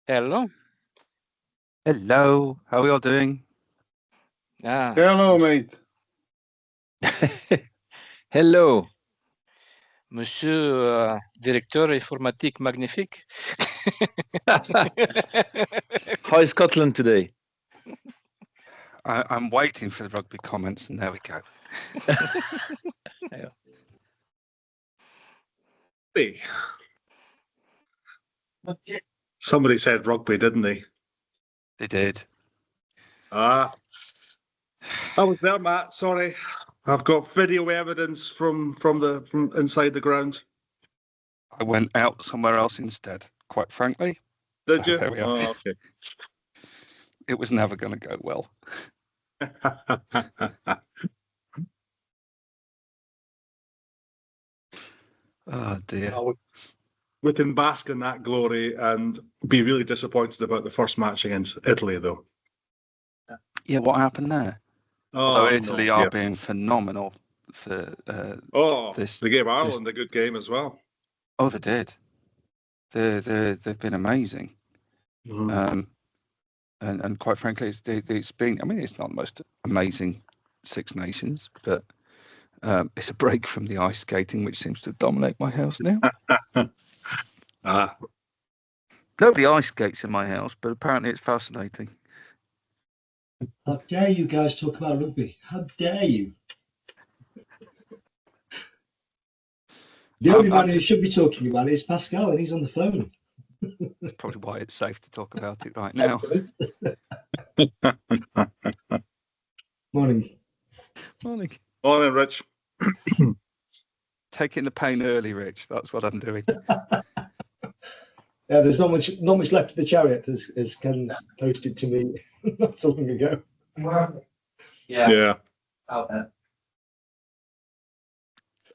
Hello. Hello, how are we all doing? Hello, mate. Hello. Monsieur Directeur Informatique Magnifique. How is Scotland today? I'm waiting for the rugby comments, and there we go. Hey. Somebody said rugby, didn't they? They did. I was there, Matt. Sorry, I've got video evidence from inside the ground. I went out somewhere else instead, quite frankly. Did So you? there we are. Oh, okay. It was never going to go well. Oh dear. We can bask in that glory and be really disappointed about the first match against Italy, though. Yeah, what happened there? Although Italy are being phenomenal for this. They gave Ireland a good game as well. Oh, they did. They've been amazing. And quite frankly, it's been. I mean, it's not the most amazing Six Nations, but it's a break from the ice skating, which seems to dominate my house now. Nobody ice skates in my house, but apparently it's fascinating. How dare you guys talk about rugby? How dare you? The only man who should be talking about it is Pascal, and he's on the phone. That's probably why it's safe to talk about it right now. Morning. Morning. Morning, Rich. Taking the pain early, Rich. That's what I'm doing. Yeah, there's not much left of the chariot, as Ken's posted to me not so long ago. Yeah. Out there.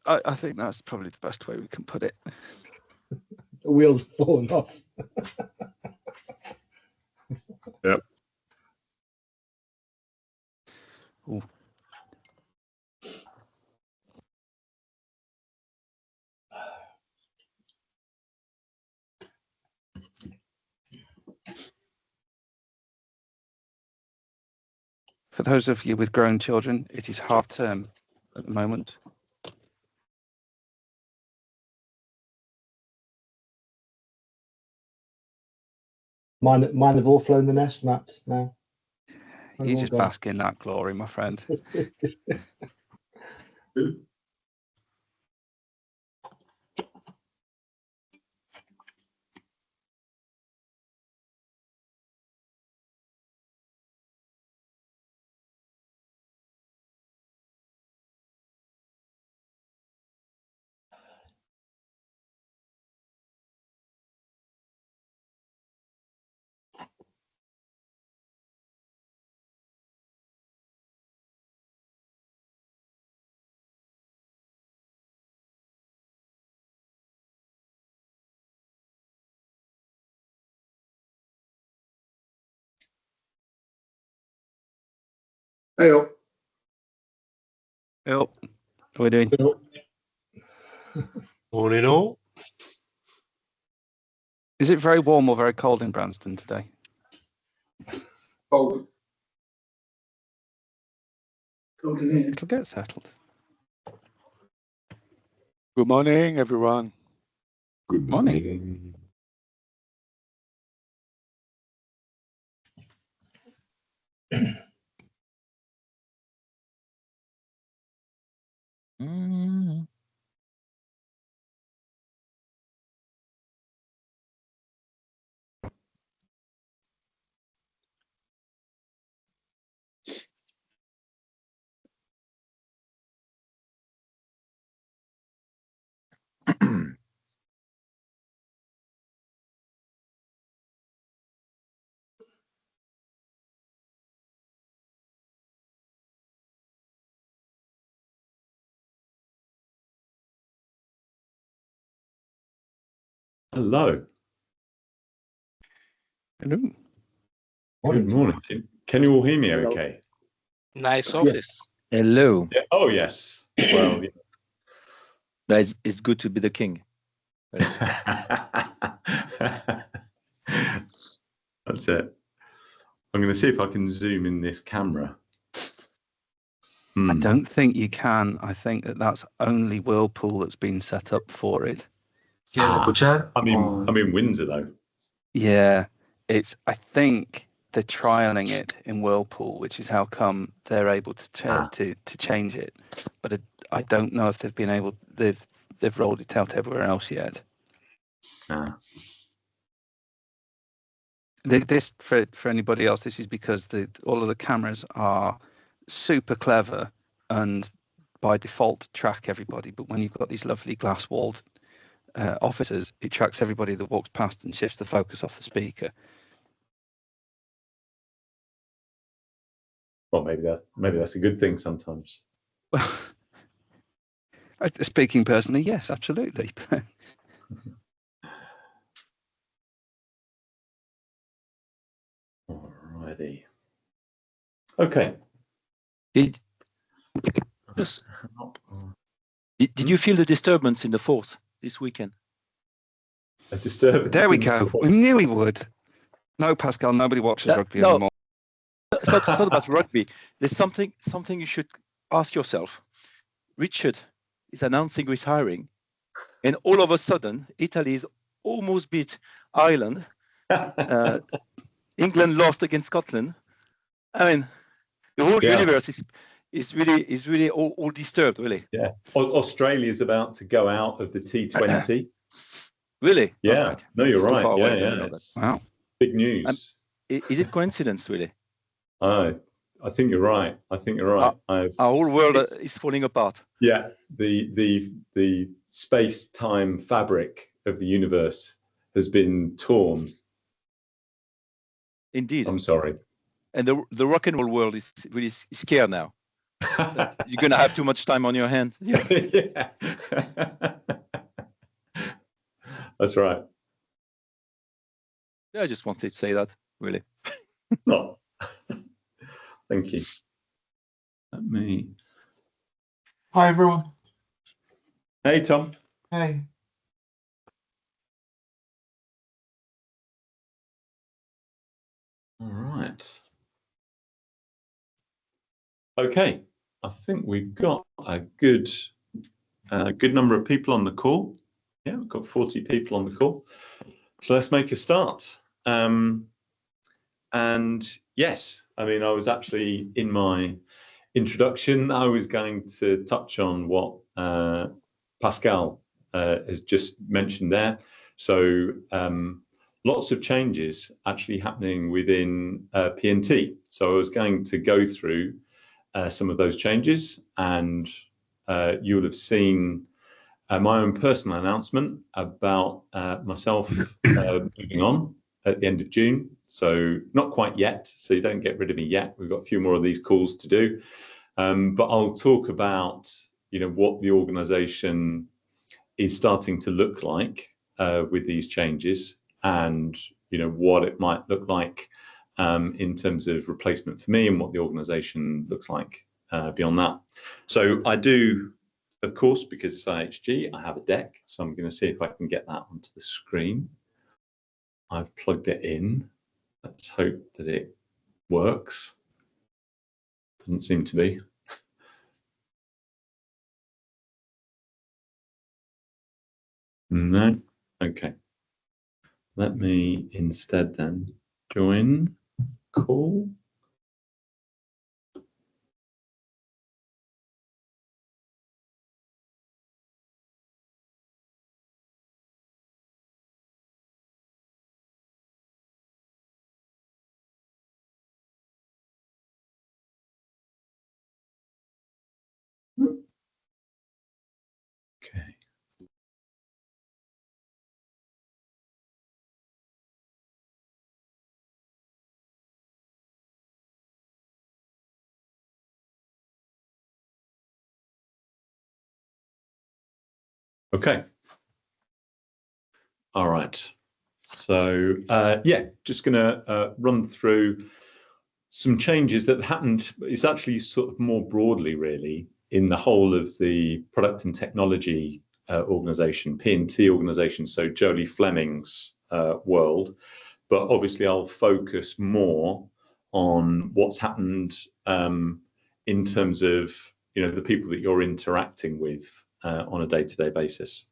I think that's probably the best way we can put it. The wheels have fallen off. Yep. Ooh. For those of you with grown children, it is half term at the moment. Mine have all flown the nest, Matt, now. You just bask in that glory, my friend. Hey, up. Oh, how are we doing? Morning all. Is it very warm or very cold in Branston today? Cold. Cold in here. It'll get settled. Good morning, everyone. Good morning. Hello. Hello. Good morning. Can you all hear me okay? Nice office. Hello. Yeah. Oh, yes. Well, It's good to be the king. That's it. I'm going to see if I can zoom in this camera. I don't think you can. I think that's only Whirlpool that's been set up for it. I'm in Windsor though. Yeah, I think they're trialing it in Whirlpool, which is how come they're able to change it. But I don't know if they've rolled it out everywhere else yet. This for anybody else, this is because all of the cameras are super clever and by default track everybody. But when you've got these lovely glass-walled offices, it tracks everybody that walks past and shifts the focus off the speaker. Well, maybe that's a good thing sometimes. Well, speaking personally, yes, absolutely. Alrighty. Okay. Did you feel the disturbance in the force this weekend? A disturbance. There we go. We knew he would. No, Pascal, nobody watches rugby anymore. It's not about rugby. There's something you should ask yourself. Richard is announcing retiring, and all of a sudden, Italy is almost beat Ireland. England lost against Scotland. I mean, the whole universe is really all disturbed, really. Yeah. Australia is about to go out of the T20. Really? Yeah. Right. No, you're right. Yeah. It's Wow. big news. Is it coincidence, really? I think you're right. Our whole world is falling apart. Yeah. The space-time fabric of the universe has been torn. Indeed. I'm sorry. And the rock and roll world is really scared now. You're going to have too much time on your hand. Yeah. Yeah. That's right. Yeah, I just wanted to say that, really. Oh. Thank you. Let me. Hi, everyone. Hey, Tom. Hey. All right. Okay. I think we've got a good number of people on the call. Yeah, we've got 40 people on the call. So let's make a start. And yes, I mean, I was actually in my introduction, I was going to touch on what Pascal has just mentioned there. So lots of changes actually happening within PNT. So I was going to go through some of those changes, and you'll have seen my own personal announcement about myself moving on at the end of June. So not quite yet, so you don't get rid of me yet. We've got a few more of these calls to do. But I'll talk about, what the organization is starting to look like with these changes, and, what it might look like in terms of replacement for me, and what the organization looks like beyond that. So I do, of course, because it's IHG, I have a deck. So I'm going to see if I can get that onto the screen. I've plugged it in. Let's hope that it works. Doesn't seem to be. No. Okay. Let me instead then join call. Okay. Okay. All right. So yeah, just going to run through some changes that happened. It's actually sort of more broadly, really, in the whole of the product and technology organization, P&T organization. So Jolie Fleming's world. but obviously I'll focus more on what's happened in terms of the people that you're interacting with on a day-to-day basis.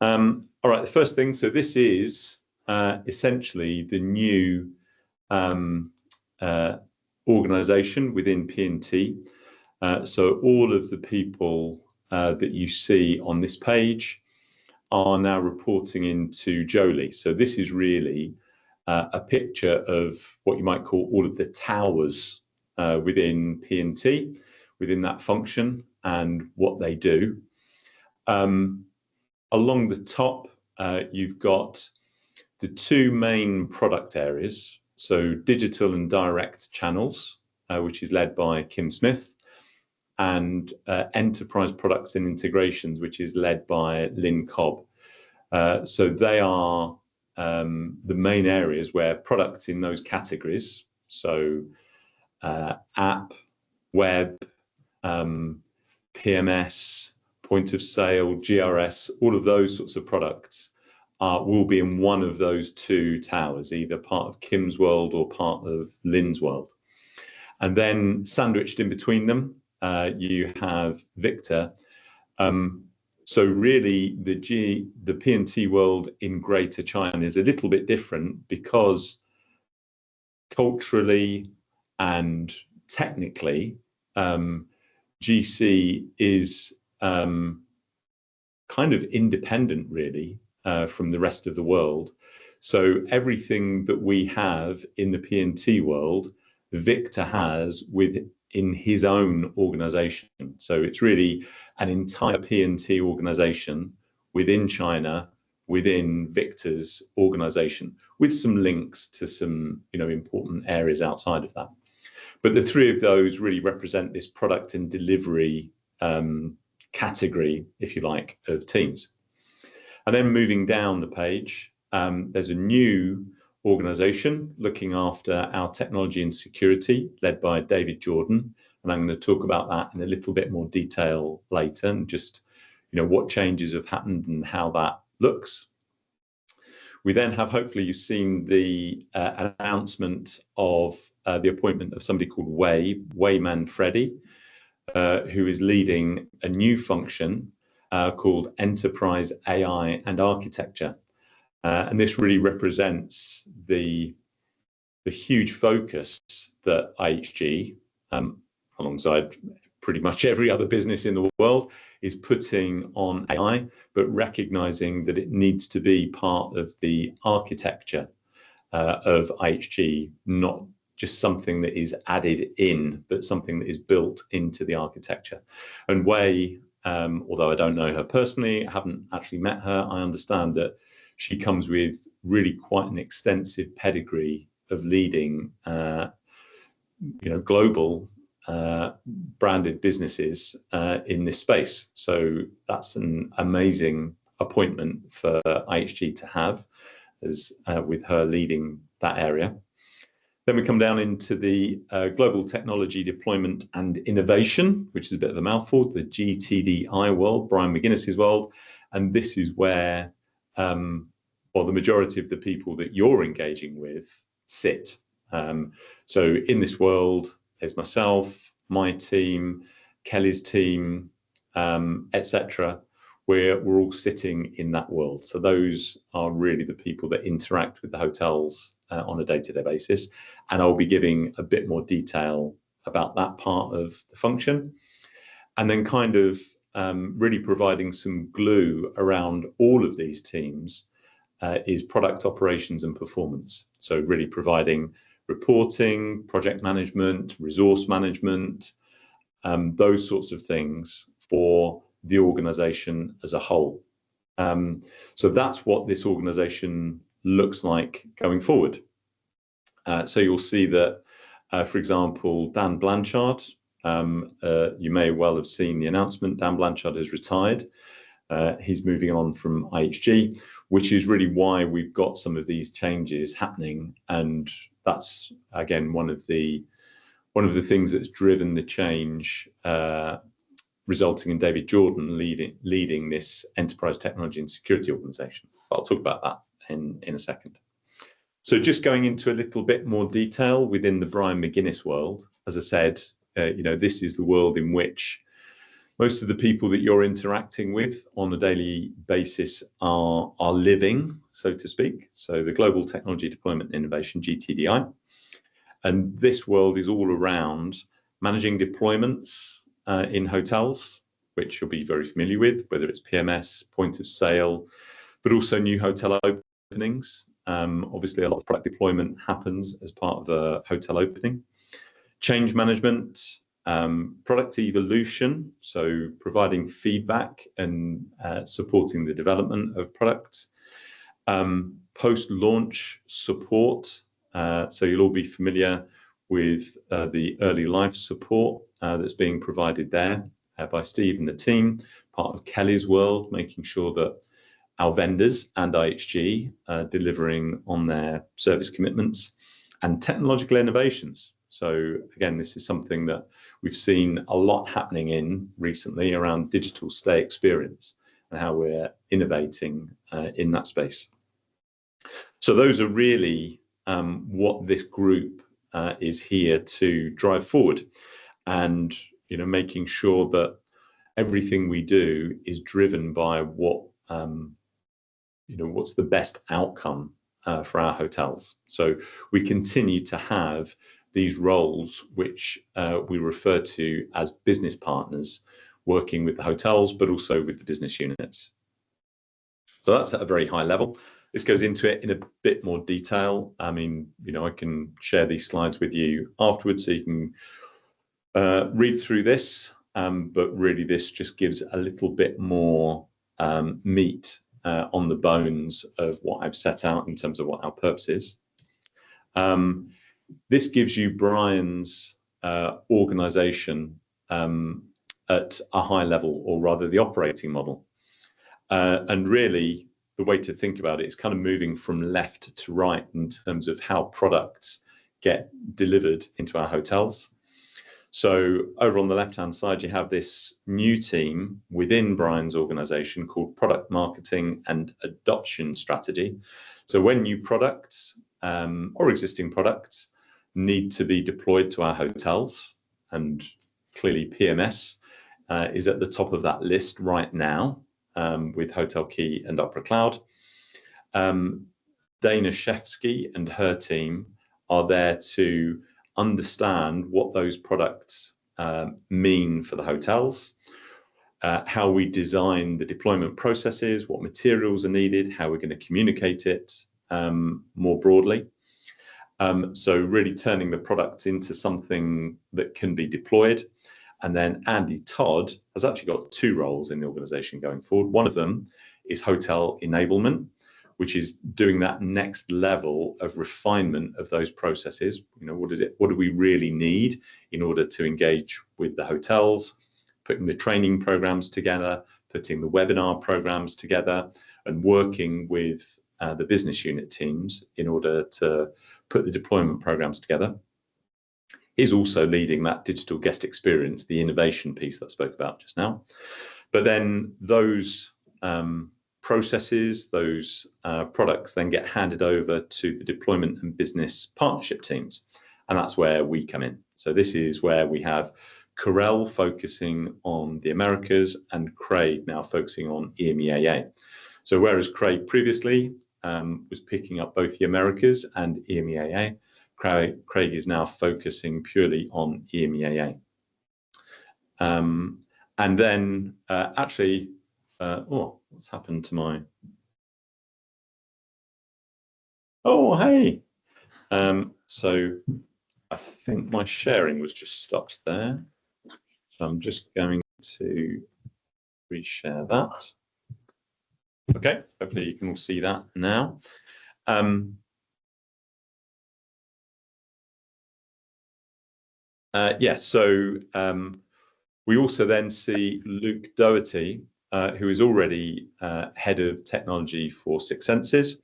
All right, the first thing, so this is essentially the new organization within P&T. So all of the people that you see on this page are now reporting into Jolie. So this is really a picture of what you might call all of the towers within P&T, within that function, and what they do. Along the top, you've got the two main product areas. So digital and direct channels, which is led by Kim Smith, and enterprise products and integrations, which is led by Lynn Cobb. So they are the main areas where products in those categories, so app, web, PMS, point of sale, GRS, all of those sorts of products will be in one of those two towers, either part of Kim's world or part of Lynn's world. And then sandwiched in between them, you have Victor. So really the P&T world in Greater China is a little bit different because culturally and technically, GC is kind of independent really from the rest of the world. So everything that we have in the P&T world, Victor has within his own organization. So it's really an entire P&T organization within China, within Victor's organization, with some links to some important areas outside of that. But the three of those really represent this product and delivery category, if you like, of teams. And then moving down the page, there's a new organization looking after our technology and security, led by David Jordan. And I'm going to talk about that in a little bit more detail later, and just what changes have happened and how that looks. We then have, hopefully you've seen the announcement of the appointment of somebody called Wei Manfredi, who is leading a new function called Enterprise AI and Architecture. And this really represents the huge focus that IHG, alongside pretty much every other business in the world, is putting on AI, but recognizing that it needs to be part of the architecture of IHG, not just something that is added in, but something that is built into the architecture. And Wei, although I don't know her personally, I haven't actually met her, I understand that she comes with really quite an extensive pedigree of leading global branded businesses in this space. So that's an amazing appointment for IHG to have, as with her leading that area. Then we come down into the global technology deployment and innovation, which is a bit of a mouthful, the GTDI world, Brian McGuinness's world. And this is where, the majority of the people that you're engaging with sit. So in this world, there's myself, my team, Kelly's team, etc., where we're all sitting in that world. So those are really the people that interact with the hotels on a day-to-day basis. And I'll be giving a bit more detail about that part of the function. And then kind of really providing some glue around all of these teams is product operations and performance. So really providing reporting, project management, resource management, those sorts of things for the organization as a whole. So that's what this organization looks like going forward. So you'll see that, for example, Dan Blanchard, you may well have seen the announcement, Dan Blanchard has retired. He's moving on from IHG, which is really why we've got some of these changes happening. And that's, again, one of the things that's driven the change, resulting in David Jordan leading this enterprise technology and security organization. But I'll talk about that in a second. So just going into a little bit more detail within the Brian McGuinness world, as I said, this is the world in which most of the people that you're interacting with on a daily basis are living, so to speak. So the Global Technology Deployment and Innovation, GTDI. And this world is all around managing deployments in hotels, which you'll be very familiar with, whether it's PMS, point of sale, but also new hotel openings. Obviously, a lot of product deployment happens as part of a hotel opening. Change management, product evolution, so providing feedback and supporting the development of products. Post-launch support, so you'll all be familiar with the early life support that's being provided there by Steve and the team, part of Kelly's world, making sure that our vendors and IHG are delivering on their service commitments, and technological innovations. So again, this is something that we've seen a lot happening in recently around digital stay experience and how we're innovating in that space. So those are really what this group is here to drive forward, and making sure that everything we do is driven by what what's the best outcome for our hotels. So we continue to have these roles which we refer to as business partners, working with the hotels but also with the business units. So that's at a very high level. This goes into it in a bit more detail. I mean, I can share these slides with you afterwards so you can read through this, but really this just gives a little bit more meat on the bones of what I've set out in terms of what our purpose is. This gives you Brian's organization at a high level, or rather the operating model. And really, the way to think about it is kind of moving from left to right in terms of how products get delivered into our hotels. So over on the left-hand side, you have this new team within Brian's organization called Product Marketing and Adoption Strategy. So when new products or existing products need to be deployed to our hotels, and clearly PMS is at the top of that list right now with Hotel Key and Opera Cloud. Dana Shefsky and her team are there to understand what those products mean for the hotels, how we design the deployment processes, what materials are needed, how we're going to communicate it more broadly. So really turning the product into something that can be deployed. And then Andy Todd has actually got two roles in the organization going forward. One of them is hotel enablement, which is doing that next level of refinement of those processes. What do we really need in order to engage with the hotels, putting the training programs together, putting the webinar programs together, and working with the business unit teams in order to put the deployment programs together. He's also leading that digital guest experience, the innovation piece that I spoke about just now. But then those processes, those products then get handed over to the deployment and business partnership teams. And that's where we come in. So this is where we have Karel focusing on the Americas and Craig now focusing on EMEAA. So whereas Craig previously was picking up both the Americas and EMEAA, Craig is now focusing purely on EMEAA. And then what's happened to my... Oh, hey. So I think my sharing was just stopped there. So I'm just going to reshare that. Okay, hopefully you can all see that now. We also then see Luke Doherty, who is already head of technology for Six Senses.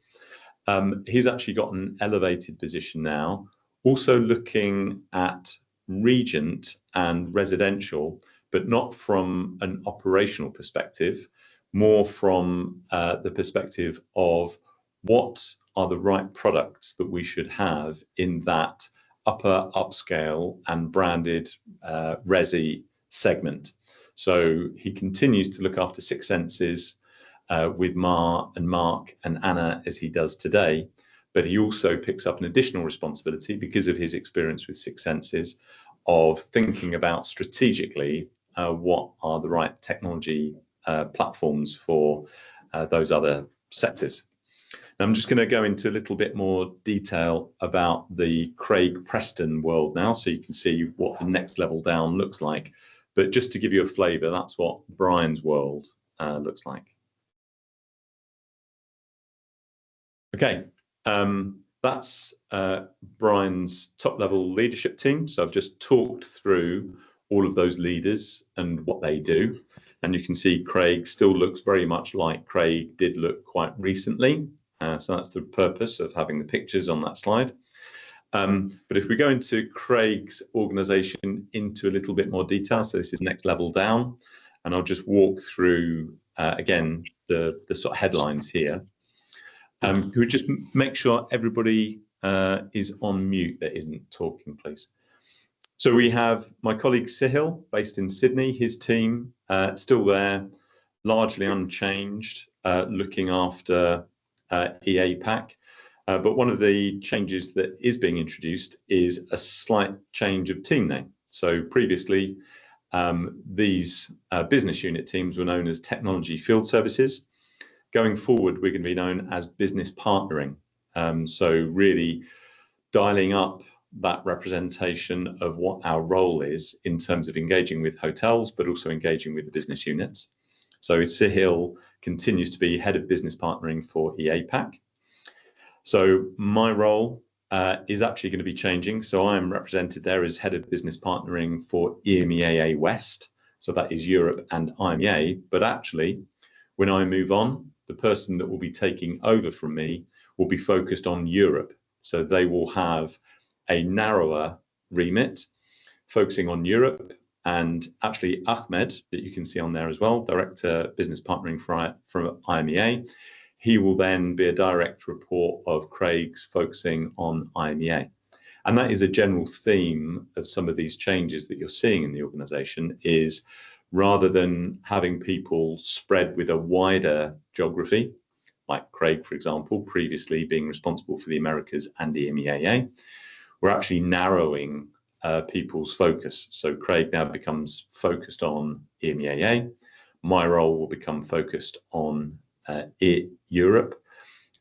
He's actually got an elevated position now, also looking at Regent and residential, but not from an operational perspective, more from the perspective of what are the right products that we should have in that upper upscale and branded resi segment. So he continues to look after Six Senses with Ma and Mark and Anna as he does today, but he also picks up an additional responsibility because of his experience with Six Senses of thinking about strategically what are the right technology platforms for those other sectors. Now, I'm just going to go into a little bit more detail about the Craig Preston world now, so you can see what the next level down looks like. But just to give you a flavour, that's what Brian's world looks like. Okay, that's Brian's top level leadership team. So I've just talked through all of those leaders and what they do. And you can see Craig still looks very much like Craig did look quite recently. So that's the purpose of having the pictures on that slide. But if we go into Craig's organisation into a little bit more detail, so this is next level down, and I'll just walk through again the sort of headlines here. Could we just make sure everybody is on mute that isn't talking, please? So we have my colleague Sahil, based in Sydney, his team still there, largely unchanged, looking after EAPAC. But one of the changes that is being introduced is a slight change of team name. So previously, these business unit teams were known as Technology Field Services. Going forward, we're going to be known as Business Partnering. So really dialing up that representation of what our role is in terms of engaging with hotels, but also engaging with the business units. So Sahil continues to be Head of Business Partnering for EAPAC. So my role is actually going to be changing. So I am represented there as Head of Business Partnering for EMEAA West. So that is Europe and IMEA. But actually, when I move on, the person that will be taking over from me will be focused on Europe. So they will have a narrower remit, focusing on Europe. And actually, Ahmed, that you can see on there as well, Director Business Partnering from IMEA, he will then be a direct report of Craig's focusing on IMEA. And that is a general theme of some of these changes that you're seeing in the organisation, is rather than having people spread with a wider geography, like Craig, for example, previously being responsible for the Americas and the EMEAA, we're actually narrowing people's focus. So Craig now becomes focused on EMEAA. My role will become focused on Europe.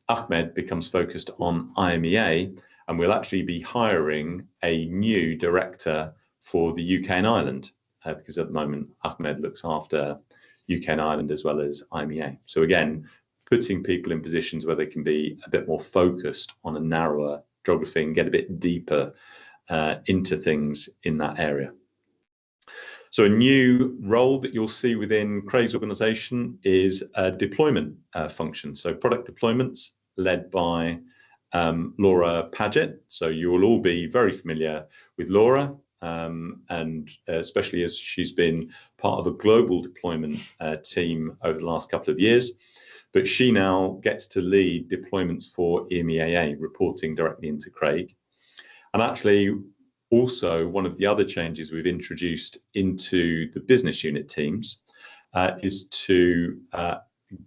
Ahmed becomes focused on IMEA, and we'll actually be hiring a new director for the UK and Ireland, because at the moment Ahmed looks after UK and Ireland as well as IMEA. So again, putting people in positions where they can be a bit more focused on a narrower geography and get a bit deeper into things in that area. So a new role that you'll see within Craig's organisation is a deployment function. So product deployments led by Laura Paget. So you will all be very familiar with Laura, and especially as she's been part of a global deployment team over the last couple of years. But she now gets to lead deployments for EMEAA, reporting directly into Craig. And actually, also, one of the other changes we've introduced into the business unit teams is to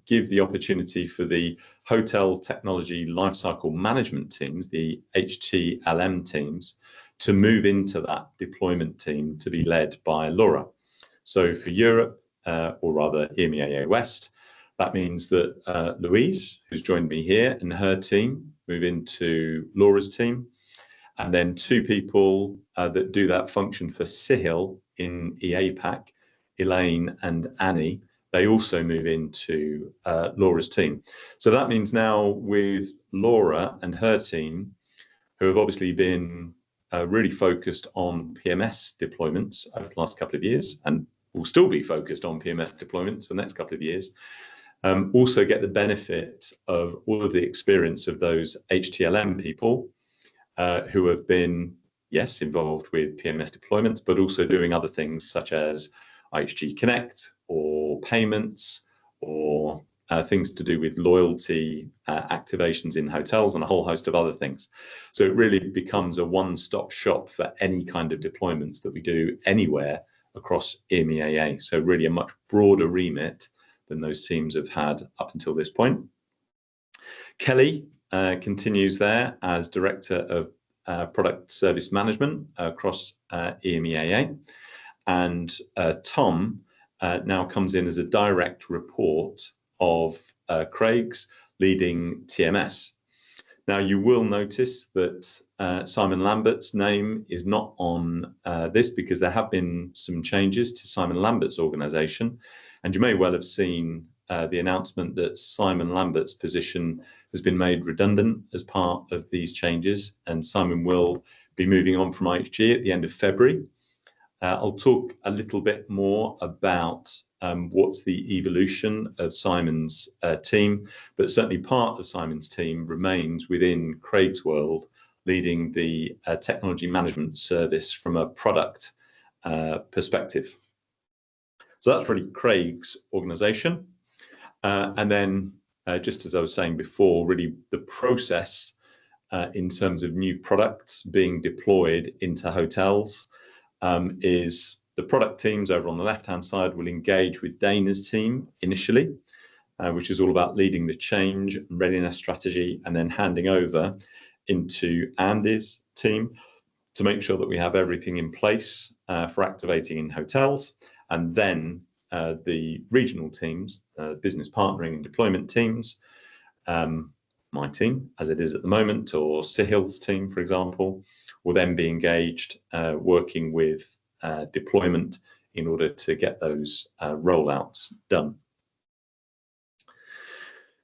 give the opportunity for the Hotel Technology Lifecycle Management teams, the HTLM teams, to move into that deployment team to be led by Laura. So for Europe, or rather EMEAA West, that means that Louise, who's joined me here, and her team move into Laura's team. And then two people that do that function for Sahil in EAPAC, Elaine and Annie, they also move into Laura's team. So that means now with Laura and her team, who have obviously been really focused on PMS deployments over the last couple of years, and will still be focused on PMS deployments for the next couple of years, also get the benefit of all of the experience of those HTLM people who have been, yes, involved with PMS deployments, but also doing other things such as IHG Connect or payments or things to do with loyalty, activations in hotels, and a whole host of other things. So it really becomes a one-stop shop for any kind of deployments that we do anywhere across EMEAA. So really a much broader remit than those teams have had up until this point. Kelly continues there as Director of Product Service Management across EMEAA. And Tom now comes in as a direct report of Craig's, leading TMS. Now, you will notice that Simon Lambert's name is not on this because there have been some changes to Simon Lambert's organisation. And you may well have seen the announcement that Simon Lambert's position has been made redundant as part of these changes. And Simon will be moving on from IHG at the end of February. I'll talk a little bit more about what's the evolution of Simon's team, but certainly part of Simon's team remains within Craig's world, leading the technology management service from a product perspective. So that's really Craig's organisation. And then, just as I was saying before, really the process in terms of new products being deployed into hotels is the product teams over on the left-hand side will engage with Dana's team initially, which is all about leading the change and readiness strategy, and then handing over into Andy's team to make sure that we have everything in place for activating in hotels. And then the regional teams, business partnering and deployment teams, my team, as it is at the moment, or Sahil's team, for example, will then be engaged working with deployment in order to get those rollouts done.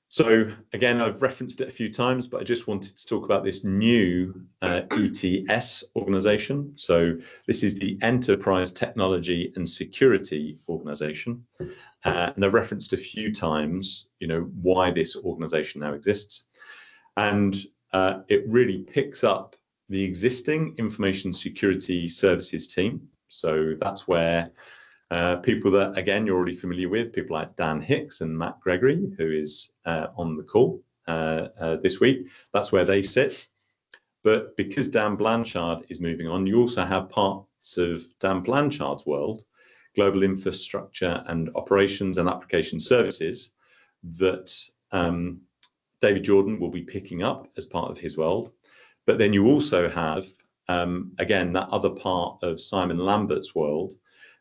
So again, I've referenced it a few times, but I just wanted to talk about this new ETS organization. So this is the Enterprise Technology and Security Organization. And I've referenced a few times, why this organization now exists. And it really picks up the existing information security services team. So that's where people that, again, you're already familiar with, people like Dan Hicks and Matt Gregory, who is on the call this week, that's where they sit. But because Dan Blanchard is moving on, you also have parts of Dan Blanchard's world, global infrastructure and operations and application services, that David Jordan will be picking up as part of his world. But then you also have, again, that other part of Simon Lambert's world,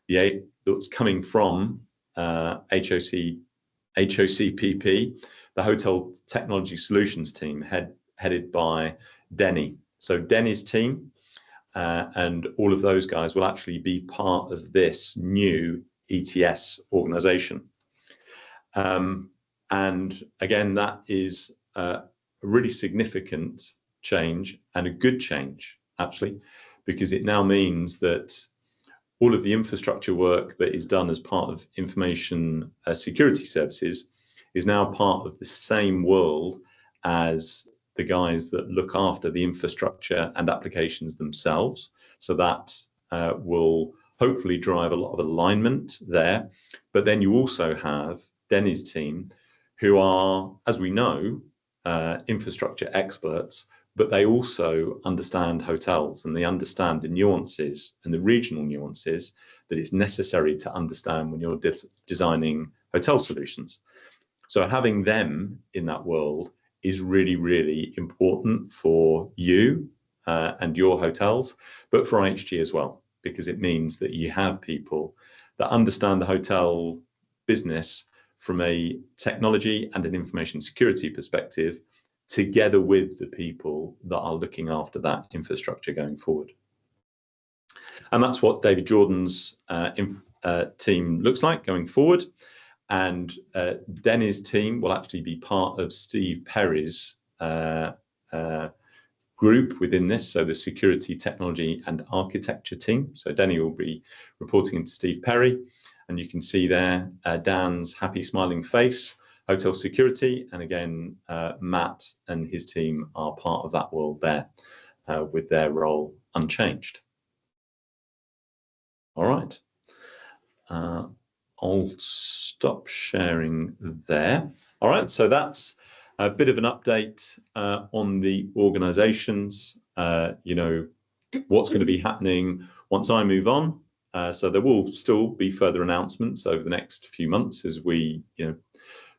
that's coming from HOCPP, the Hotel Technology Solutions team, headed by Denny. So Denny's team and all of those guys will actually be part of this new ETS organization. And again, that is a really significant change, and a good change, actually, because it now means that all of the infrastructure work that is done as part of information security services is now part of the same world as the guys that look after the infrastructure and applications themselves. So that will hopefully drive a lot of alignment there. But then you also have Denny's team, who are, as we know, infrastructure experts, but they also understand hotels, and they understand the nuances and the regional nuances that it's necessary to understand when you're designing hotel solutions. So having them in that world is really, really important for you and your hotels, but for IHG as well, because it means that you have people that understand the hotel business from a technology and an information security perspective, together with the people that are looking after that infrastructure going forward. And that's what David Jordan's team looks like going forward. And Denny's team will actually be part of Steve Perry's group within this, so the Security, Technology and Architecture team. So Denny will be reporting into Steve Perry. And you can see there Dan's happy smiling face, hotel security, and again, Matt and his team are part of that world there with their role unchanged. All right. I'll stop sharing there. All right, so that's a bit of an update on the organizations, you know, what's going to be happening once I move on. So there will still be further announcements over the next few months as we, you know,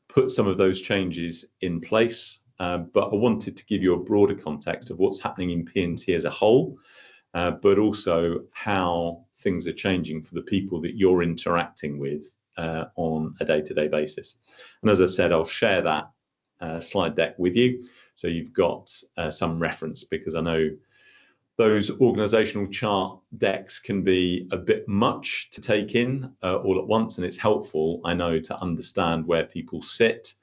put some of those changes in place. But I wanted to give you a broader context of what's happening in P&T as a whole, but also how things are changing for the people that you're interacting with on a day-to-day basis. And as I said, I'll share that slide deck with you, so you've got some reference, because I know those organizational chart decks can be a bit much to take in all at once, and it's helpful, I know, to understand where people sit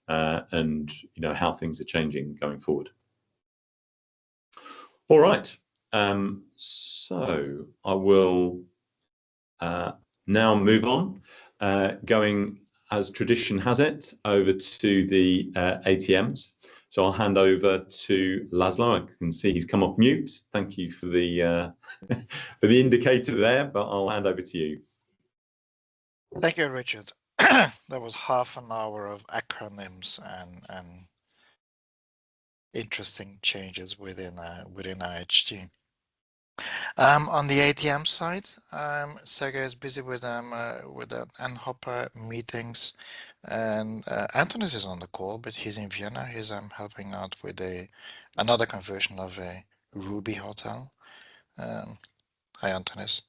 and, you know, how things are changing going forward. All right, so I will now move on, going, as tradition has it, over to the ATMs. So I'll hand over to Laszlo. I can see he's come off mute. Thank you for the for the indicator there, but I'll hand over to you. Thank you, Richard. That was half an hour of acronyms and interesting changes within IHG. On the ATM side, Sergey is busy with the NHOPPER meetings, and Antonis is on the call, but he's in Vienna. He's helping out with another conversion of a Ruby hotel. Hi, Antonis.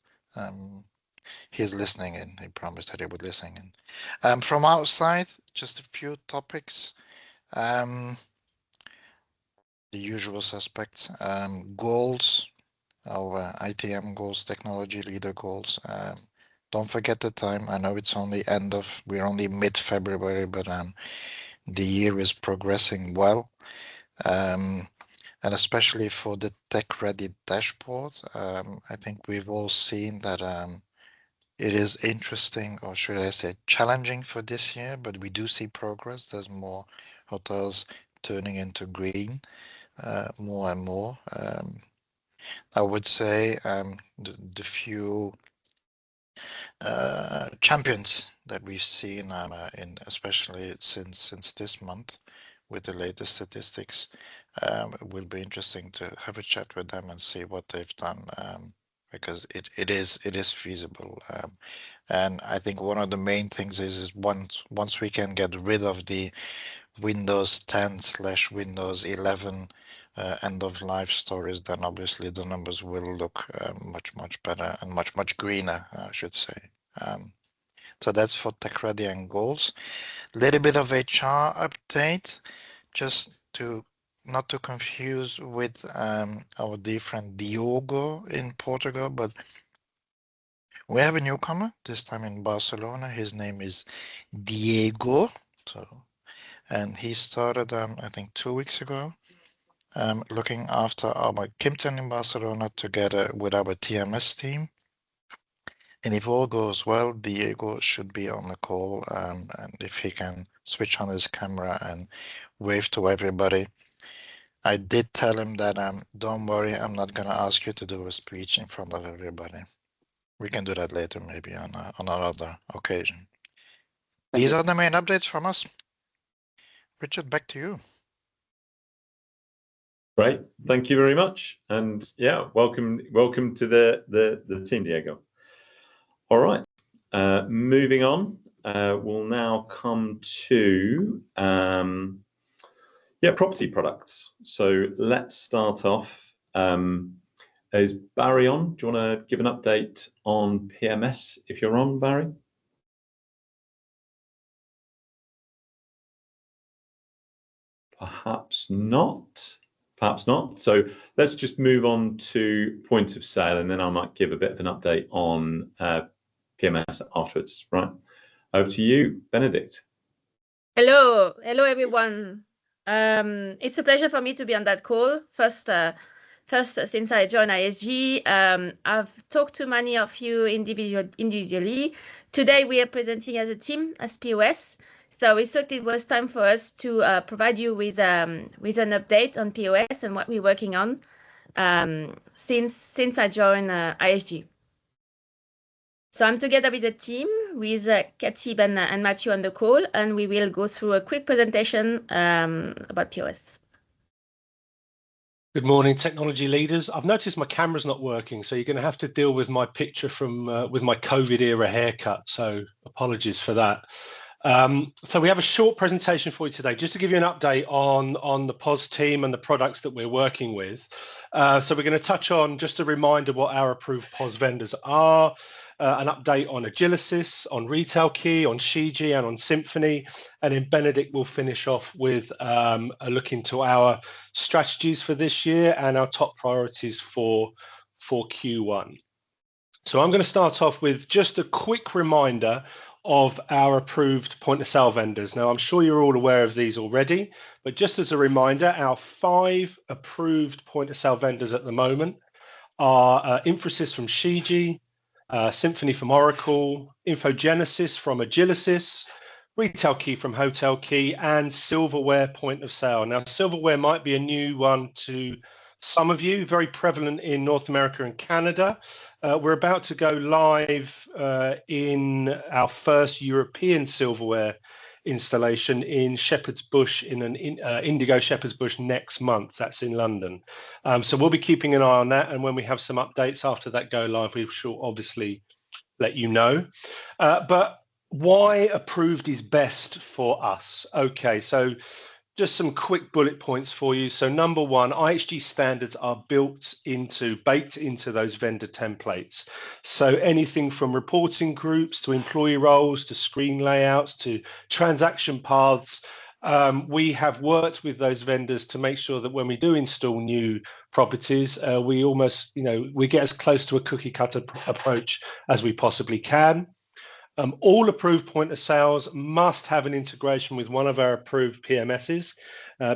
He's listening in. He promised that he would listen in. From our side, just a few topics. The usual suspects. Goals. Our ITM goals, technology leader goals. Don't forget the time. I know it's only we're only mid-February, but the year is progressing well. And especially for the tech ready dashboard, I think we've all seen that it is interesting, or should I say challenging for this year, but we do see progress. There's more hotels turning into green, more and more. I would say the few champions that we've seen, especially since this month, with the latest statistics, it will be interesting to have a chat with them and see what they've done, because it is feasible. And I think one of the main things is once we can get rid of the Windows 10/Windows 11 end of life stories, then obviously the numbers will look much better and much greener, I should say. So that's for tech ready and goals. Little bit of HR update, just to not to confuse with our dear friend Diogo in Portugal, but we have a newcomer this time in Barcelona. His name is Diego. And he started, I think, 2 weeks ago, looking after our Kimpton in Barcelona together with our TMS team. And if all goes well, Diego should be on the call, and if he can switch on his camera and wave to everybody. I did tell him that, don't worry, I'm not going to ask you to do a speech in front of everybody. We can do that later, maybe on another occasion. These are the main updates from us. Richard, back to you. Great, thank you very much, and yeah, welcome to the team, Diego. All right, moving on, we'll now come to property products. So let's start off. Is Barry on? Do you want to give an update on PMS if you're on, Barry? Perhaps not. Perhaps not. So let's just move on to point of sale, and then I might give a bit of an update on PMS afterwards. Right. Over to you, Benedict. Hello everyone. It's a pleasure for me to be on that call. First, since I joined IHG, I've talked to many of you individually. Today we are presenting as a team, as POS. So we thought it was time for us to provide you with an update on POS and what we're working on since I joined IHG. So I'm together with the team, with Katib and Matthew on the call, and we will go through a quick presentation about POS. Good morning, technology leaders. I've noticed my camera's not working, so you're going to have to deal with my picture from with my COVID era haircut. So apologies for that. So we have a short presentation for you today, just to give you an update on the POS team and the products that we're working with. So we're going to touch on just a reminder what our approved POS vendors are, an update on Agilysys, on Retail Key, on Shiji, and on Symphony. And then Benedict will finish off with a look into our strategies for this year and our top priorities for Q1. So I'm going to start off with just a quick reminder of our approved point of sale vendors. Now, I'm sure you're all aware of these already, but just as a reminder, our 5 approved point of sale vendors at the moment are Infosys from Shiji, Symphony from Oracle, Infogenesis from Agilysys, Retail Key from Hotel Key, and Silverware point of sale. Now, Silverware might be a new one to some of you, very prevalent in North America and Canada. We're about to go live in our first European Silverware installation in Shepherd's Bush, in an Indigo Shepherd's Bush next month. That's in London. So we'll be keeping an eye on that. And when we have some updates after that go live, we shall obviously let you know. But why approved is best for us? Okay, so just some quick bullet points for you. So number one, IHG standards are baked into those vendor templates. So anything from reporting groups to employee roles to screen layouts to transaction paths, we have worked with those vendors to make sure that when we do install new properties, we almost, we get as close to a cookie cutter approach as we possibly can. All approved point of sales must have an integration with one of our approved PMSs,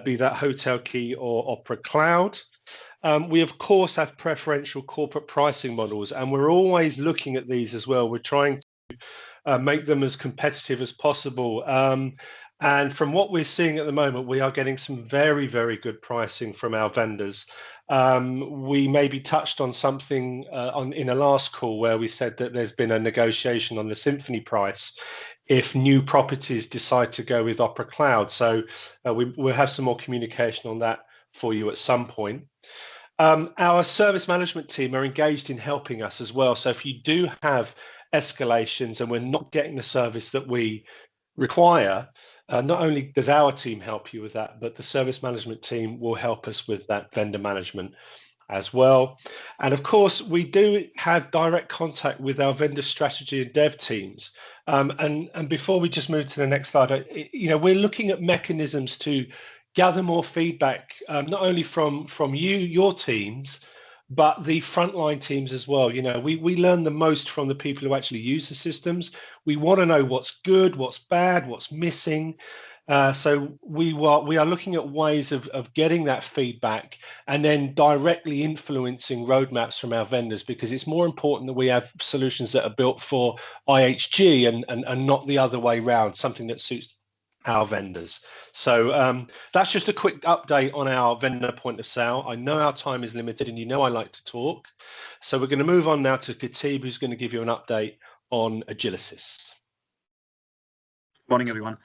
be that Hotel Key or Opera Cloud. We, of course, have preferential corporate pricing models, and we're always looking at these as well. We're trying to make them as competitive as possible. And from what we're seeing at the moment, we are getting some very, very good pricing from our vendors. We maybe touched on something in a last call where we said that there's been a negotiation on the Symphony price if new properties decide to go with Opera Cloud. So we'll have some more communication on that for you at some point. Our service management team are engaged in helping us as well. So if you do have escalations and we're not getting the service that we require, not only does our team help you with that, but the service management team will help us with that vendor management as well. And of course, we do have direct contact with our vendor strategy and dev teams. And before we just move to the next slide, we're looking at mechanisms to gather more feedback, not only from you, your teams, but the frontline teams as well. We learn the most from the people who actually use the systems. We want to know what's good, what's bad, what's missing. So we are looking at ways of getting that feedback and then directly influencing roadmaps from our vendors, because it's more important that we have solutions that are built for IHG and not the other way around, something that suits our vendors. So that's just a quick update on our vendor point of sale. I know our time is limited and I like to talk. So we're going to move on now to Katib, who's going to give you an update on Agilysys. Morning, everyone.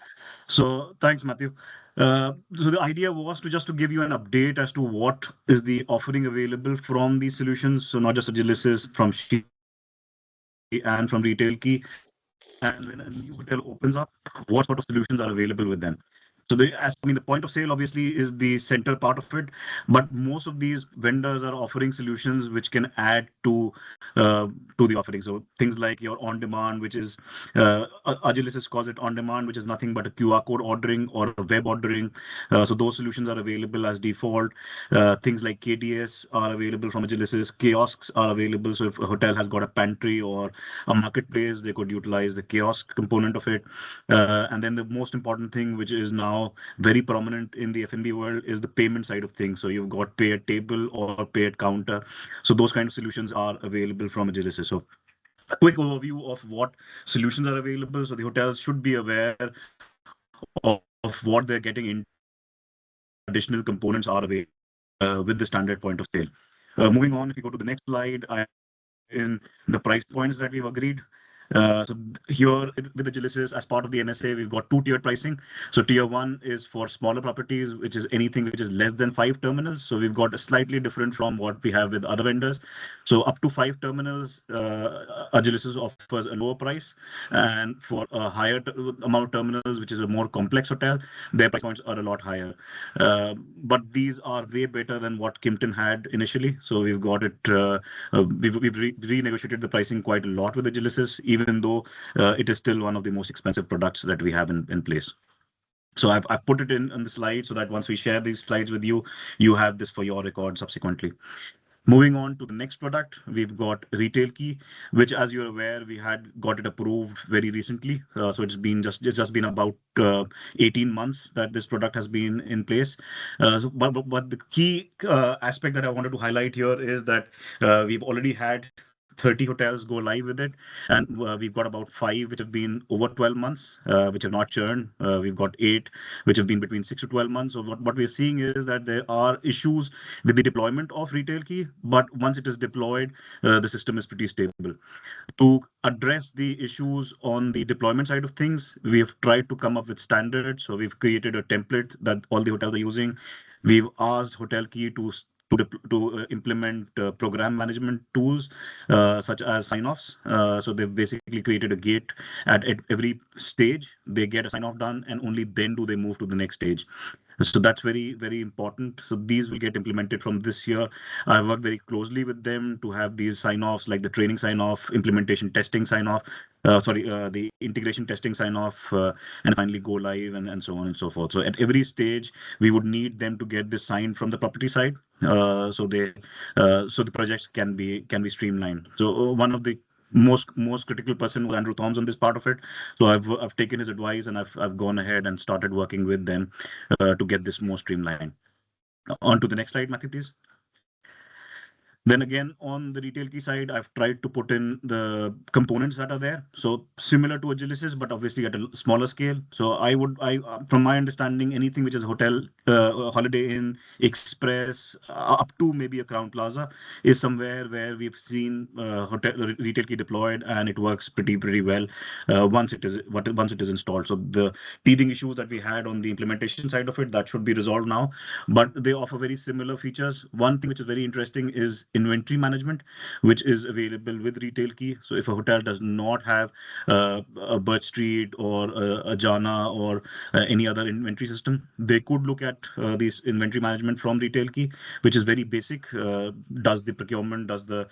So thanks, Matthew. So the idea was to give you an update as to what is the offering available from these solutions. So not just Agilysys, from Shiji and from Retail Key. And when a new hotel opens up, what sort of solutions are available with them? So the point of sale obviously is the center part of it, but most of these vendors are offering solutions which can add to the offering. So things like your on-demand, which is Agilysys calls it on-demand, which is nothing but a QR code ordering or a web ordering. So those solutions are available as default. Things like KDS are available from Agilysys. Kiosks are available. So if a hotel has got a pantry or a marketplace, they could utilize the kiosk component of it. And then the most important thing, which is now very prominent in the F&B world, is the payment side of things. So you've got pay at table or pay at counter. So those kind of solutions are available from Agilysys. So a quick overview of what solutions are available. So the hotels should be aware of what they're getting in. Additional components are available with the standard point of sale. Moving on, if you go to the next slide, in the price points that we've agreed. So here with Agilysys, as part of the NSA, we've got 2-tiered pricing. So tier 1 is for smaller properties, which is anything which is less than 5 terminals. So we've got a slightly different from what we have with other vendors. So up to 5 terminals, Agilysys offers a lower price. And for a higher amount of terminals, which is a more complex hotel, their price points are a lot higher. But these are way better than what Kimpton had initially. So we've got it, we've renegotiated the pricing quite a lot with Agilysys, even though it is still one of the most expensive products that we have in place. So I've put it in on the slide so that once we share these slides with you, you have this for your record subsequently. Moving on to the next product, we've got Retail Key, which, as you're aware, we had got it approved very recently. So it's just been about 18 months that this product has been in place. But the key aspect that I wanted to highlight here is that we've already had 30 hotels go live with it, and we've got about 5 which have been over 12 months, which have not churned. We've got 8 which have been between 6 to 12 months. So what we're seeing is that there are issues with the deployment of Retail Key, but once it is deployed, the system is pretty stable. To address the issues on the deployment side of things, we have tried to come up with standards. So we've created a template that all the hotels are using. We've asked Hotel Key to implement program management tools such as sign-offs. So they've basically created a gate at every stage. They get a sign-off done, and only then do they move to the next stage. So that's very, very important. So these will get implemented from this year. I worked very closely with them to have these sign-offs, like the training sign-off, implementation testing sign-off, the integration testing sign-off, and finally go live, and so on and so forth. So at every stage, we would need them to get this signed from the property side, so the projects can be streamlined. So one of the most critical person was Andrew Thoms on this part of it. So I've taken his advice, and I've gone ahead and started working with them to get this more streamlined. On to the next slide, Matthew, please. Then again, on the Retail Key side, I've tried to put in the components that are there. So similar to Agilysys, but obviously at a smaller scale. So from my understanding, anything which is hotel, Holiday Inn, Express, up to maybe a Crown Plaza, is somewhere where we've seen Retail Key deployed, and it works pretty well once it is installed. So the teething issues that we had on the implementation side of it, that should be resolved now. But they offer very similar features. One thing which is very interesting is inventory management, which is available with Retail Key. So if a hotel does not have a Birch Street or a Jana or any other inventory system, they could look at this inventory management from Retail Key, which is very basic, does the procurement, does the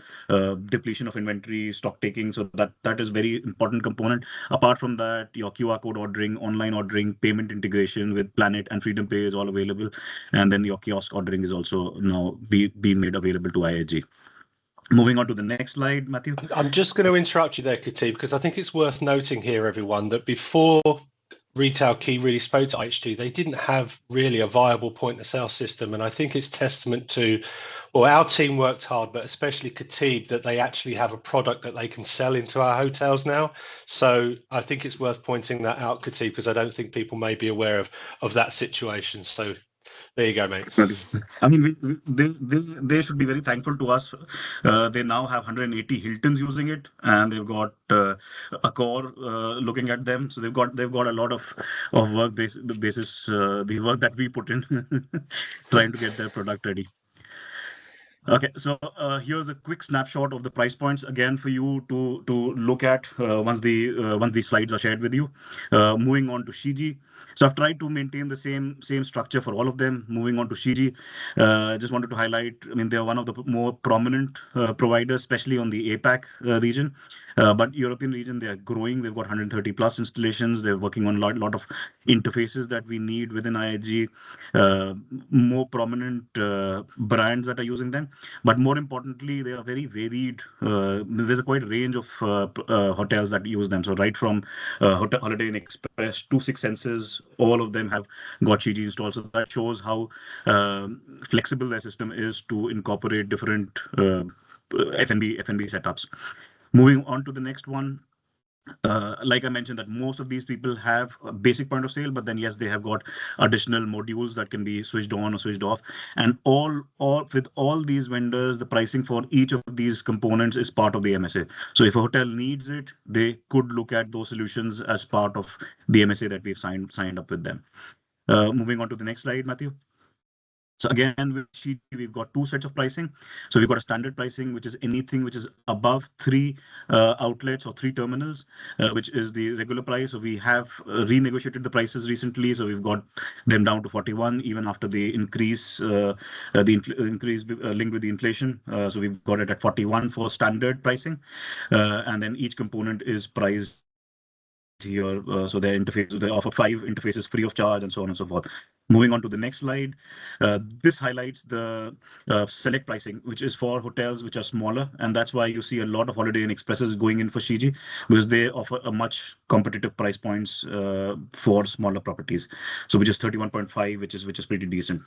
depletion of inventory, stock taking. So that is very important component. Apart from that, your QR code ordering, online ordering, payment integration with Planet and Freedom Pay is all available. And then your kiosk ordering is also now being made available to IAG. Moving on to the next slide, Matthew. I'm just going to interrupt you there, Khatib, because I think it's worth noting here, everyone, that before Retail Key really spoke to IHG, they didn't have really a viable point-of-sale system. And I think it's testament to, well, our team worked hard, but especially Khatib, that they actually have a product that they can sell into our hotels now. So I think it's worth pointing that out, Khatib, because I don't think people may be aware of that situation. So there you go, mate. I mean, they should be very thankful to us. They now have 180 Hiltons using it, and they've got Accor looking at them. So they've got a lot of work basis the work that we put in trying to get their product ready. Okay, so here's a quick snapshot of the price points again for you to look at once the slides are shared with you. Moving on to Shiji. So I've tried to maintain the same structure for all of them. Moving on to Shiji, just wanted to highlight, I mean, they're one of the more prominent providers, especially on the APAC region. But European region, they are growing. They've got 130 plus installations. They're working on a lot of interfaces that we need within IHG. More prominent brands that are using them. But more importantly, they are very varied. There's a quite range of hotels that use them. So right from Holiday Inn Express to Six Senses, all of them have got Shiji installed. So that shows how flexible their system is to incorporate different F&B setups. Moving on to the next one, Like I mentioned, that most of these people have a basic point of sale, but then yes, they have got additional modules that can be switched on or switched off. And with all these vendors, the pricing for each of these components is part of the MSA. So if a hotel needs it, they could look at those solutions as part of the MSA that we've signed up with them. Moving on to the next slide, Matthew. So again, with Shiji, we've got two sets of pricing. So we've got a standard pricing, which is anything which is above 3 outlets or 3 terminals, which is the regular price. So we have renegotiated the prices recently. So we've got them down to 41, even after the increase, increase linked with the inflation. So we've got it at 41 for standard pricing. And then each component is priced here. So their interface, they offer 5 interfaces free of charge and so on and so forth. Moving on to the next slide, this highlights the select pricing, which is for hotels which are smaller. And that's why you see a lot of Holiday Inn Expresses going in for Shiji, because they offer a much competitive price points for smaller properties. So which is 31.5, which is pretty decent.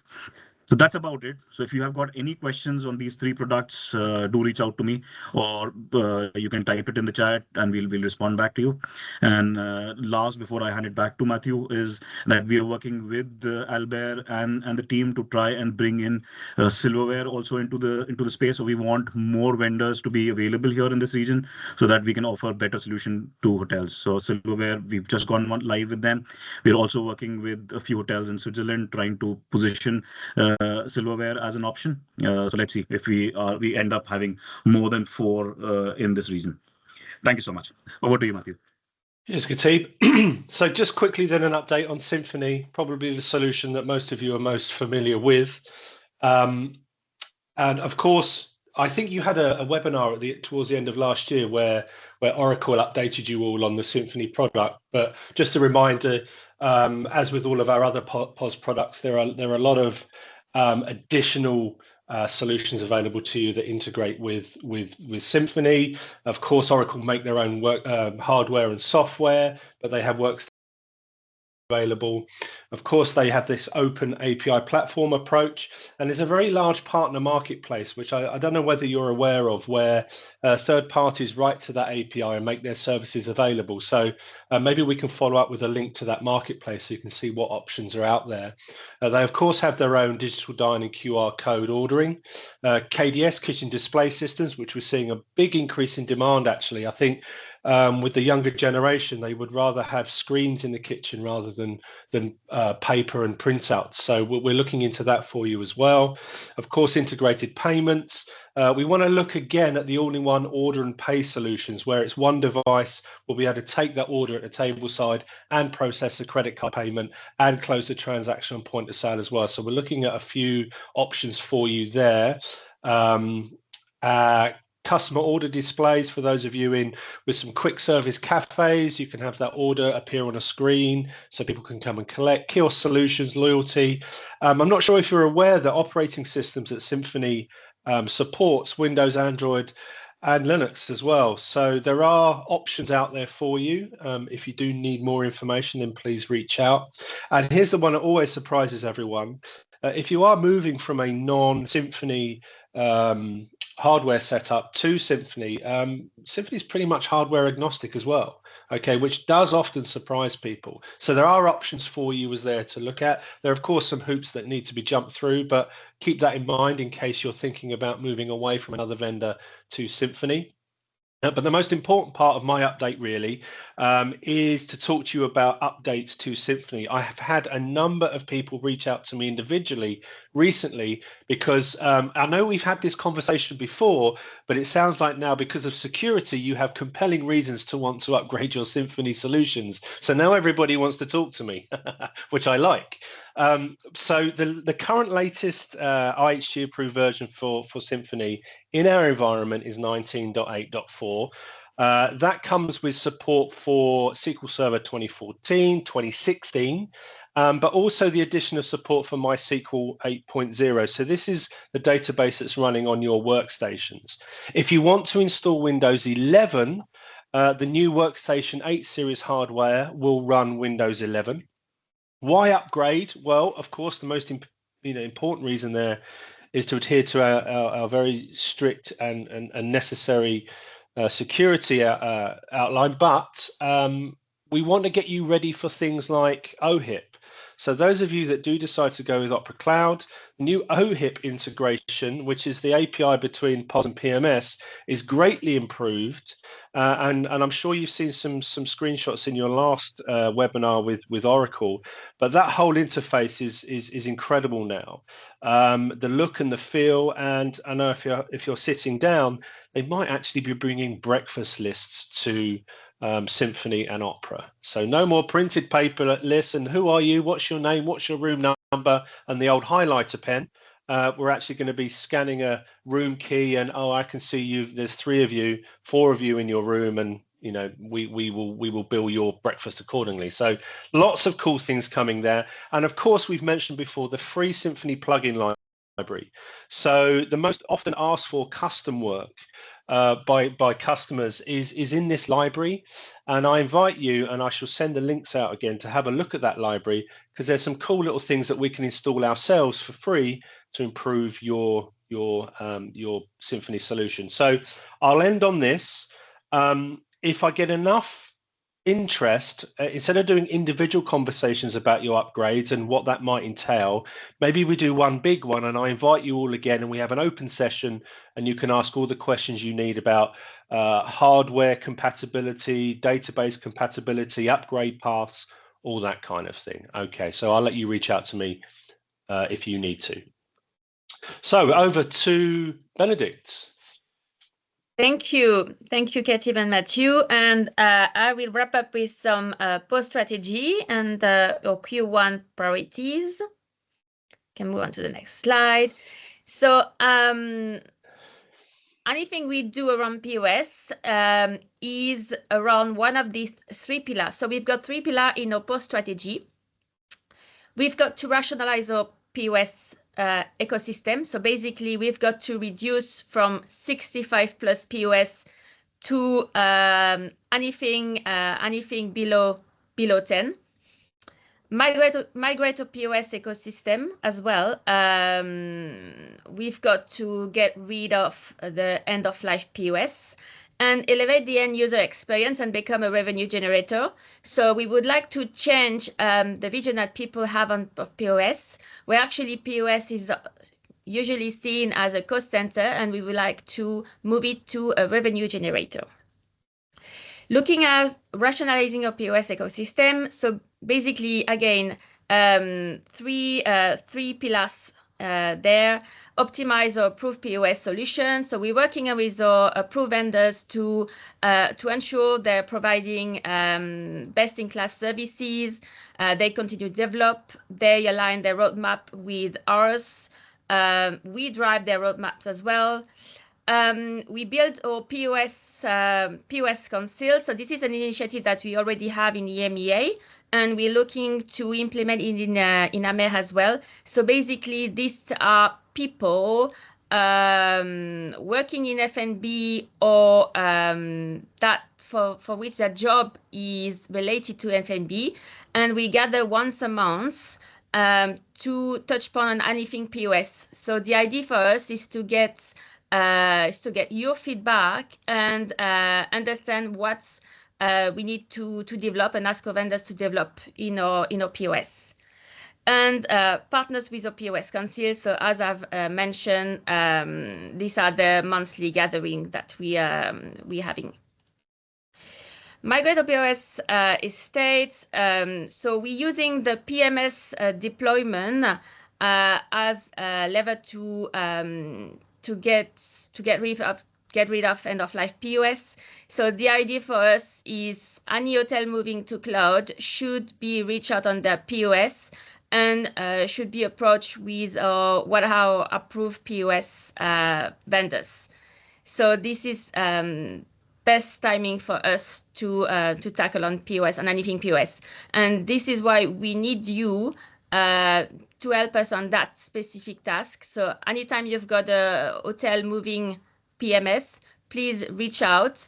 So that's about it. So if you have got any questions on these 3 products, do reach out to me, or you can type it in the chat and we'll respond back to you. And last, before I hand it back to Matthew, is that we are working with Albert and the team to try and bring in silverware also into the space. So we want more vendors to be available here in this region so that we can offer better solution to hotels. So silverware, we've just gone live with them. We're also working with a few hotels in Switzerland, trying to position silverware as an option. So let's see if we end up having more than 4 in this region. Thank you so much. Over to you, Matthew. Yes, Khatib. So just quickly then an update on Symphony, probably the solution that most of you are most familiar with. And of course, I think you had a webinar towards the end of last year where Oracle updated you all on the Symphony product. But just a reminder, as with all of our other POS products, there are a lot of additional solutions available to you that integrate with Symphony. Of course, Oracle make their own hardware and software, but they have works available. Of course, they have this open API platform approach, and there's a very large partner marketplace, which I don't know whether you're aware of, where third parties write to that API and make their services available. So maybe we can follow up with a link to that marketplace so you can see what options are out there. They, of course, have their own digital dining QR code ordering, KDS, kitchen display systems, which we're seeing a big increase in demand, actually. I think with the younger generation, they would rather have screens in the kitchen rather than paper and printouts. So we're looking into that for you as well. Of course, integrated payments. We want to look again at the all-in-one order and pay solutions, where it's one device will be able to take that order at the table side and process a credit card payment and close the transaction on point of sale as well. So we're looking at a few options for you there. Customer order displays for those of you in with some quick service cafes. You can have that order appear on a screen so people can come and collect. Kiosk solutions, loyalty. I'm not sure if you're aware that operating systems at Symphony supports Windows, Android, and Linux as well. So there are options out there for you. If you do need more information, then please reach out. And here's the one that always surprises everyone. If you are moving from a non-Symphony hardware setup to Symphony, Symphony is pretty much hardware agnostic as well, okay, which does often surprise people. So there are options for you as there to look at. There are, of course, some hoops that need to be jumped through, but keep that in mind in case you're thinking about moving away from another vendor to Symphony. But the most important part of my update really is to talk to you about updates to Symphony. I have had a number of people reach out to me individually recently because I know we've had this conversation before, but it sounds like now because of security, you have compelling reasons to want to upgrade your Symphony solutions. So now everybody wants to talk to me, which I like. So the current latest IHG approved version for Symphony in our environment is 19.8.4. That comes with support for SQL Server 2014, 2016, but also the addition of support for MySQL 8.0. So this is the database that's running on your workstations. If you want to install Windows 11, the new Workstation 8 series hardware will run Windows 11. Why upgrade? Well, of course, the most important reason there is to adhere to our very strict and necessary security outline, but we want to get you ready for things like OHIP. So those of you that do decide to go with Opera Cloud, new OHIP integration, which is the API between POS and PMS, is greatly improved. And I'm sure you've seen some screenshots in your last webinar with Oracle, but that whole interface is incredible now. The look and the feel, and I know if you're sitting down, they might actually be bringing breakfast lists to Symphony and Opera. So no more printed paper lists and who are you, what's your name, what's your room number, and the old highlighter pen. We're actually going to be scanning a room key, and oh, I can see you. There's 3 of you, 4 of you in your room, and you know we will bill your breakfast accordingly. So lots of cool things coming there, and of course we've mentioned before the free Symphony plugin library. So the most often asked for custom work by customers is in this library, and I invite you, and I shall send the links out again to have a look at that library, because there's some cool little things that we can install ourselves for free to improve your Symphony solution. So I'll end on this. If I get enough interest, instead of doing individual conversations about your upgrades and what that might entail, maybe we do one big one, and I invite you all again and we have an open session and you can ask all the questions you need about hardware compatibility, database compatibility, upgrade paths, all that kind of thing. Okay, so I'll let you reach out to me if you need to. So over to Benedict. Thank you, Katie and Matthew. And I will wrap up with some POS strategy and your Q1 priorities. Can move on to the next slide. So anything we do around POS is around one of these 3 pillars. So we've got 3 pillars in our POS strategy. We've got to rationalize our POS ecosystem. So basically, we've got to reduce from 65 plus POS to anything below 10. Migrate to POS ecosystem as well. We've got to get rid of the end of life POS and elevate the end user experience and become a revenue generator. So we would like to change the vision that people have of POS, where actually POS is usually seen as a cost center, and we would like to move it to a revenue generator. Looking at rationalizing our POS ecosystem, so basically, again, 3 pillars there. Optimize or approved POS solutions. So we're working with our approved vendors to ensure they're providing best-in-class services. They continue to develop. They align their roadmap with ours. We drive their roadmaps as well. We build our POS Council. So this is an initiative that we already have in EMEA, and we're looking to implement it in AMER as well. So basically, these are people working in F&B or that for which their job is related to F&B, and we gather once a month to touch upon anything POS. So the idea for us is to get your feedback and understand what's we need to develop and ask our vendors to develop in our POS. And partners with our POS Council. So as I've mentioned, these are the monthly gathering that we having. Migrate to POS estates. So we're using the PMS deployment as a lever to get rid of end of life POS. So the idea for us is any hotel moving to cloud should be reached out on their POS and should be approached with what are approved POS vendors. So this is best timing for us to tackle on POS and anything POS. And this is why we need you to help us on that specific task. So anytime you've got a hotel moving PMS, please reach out.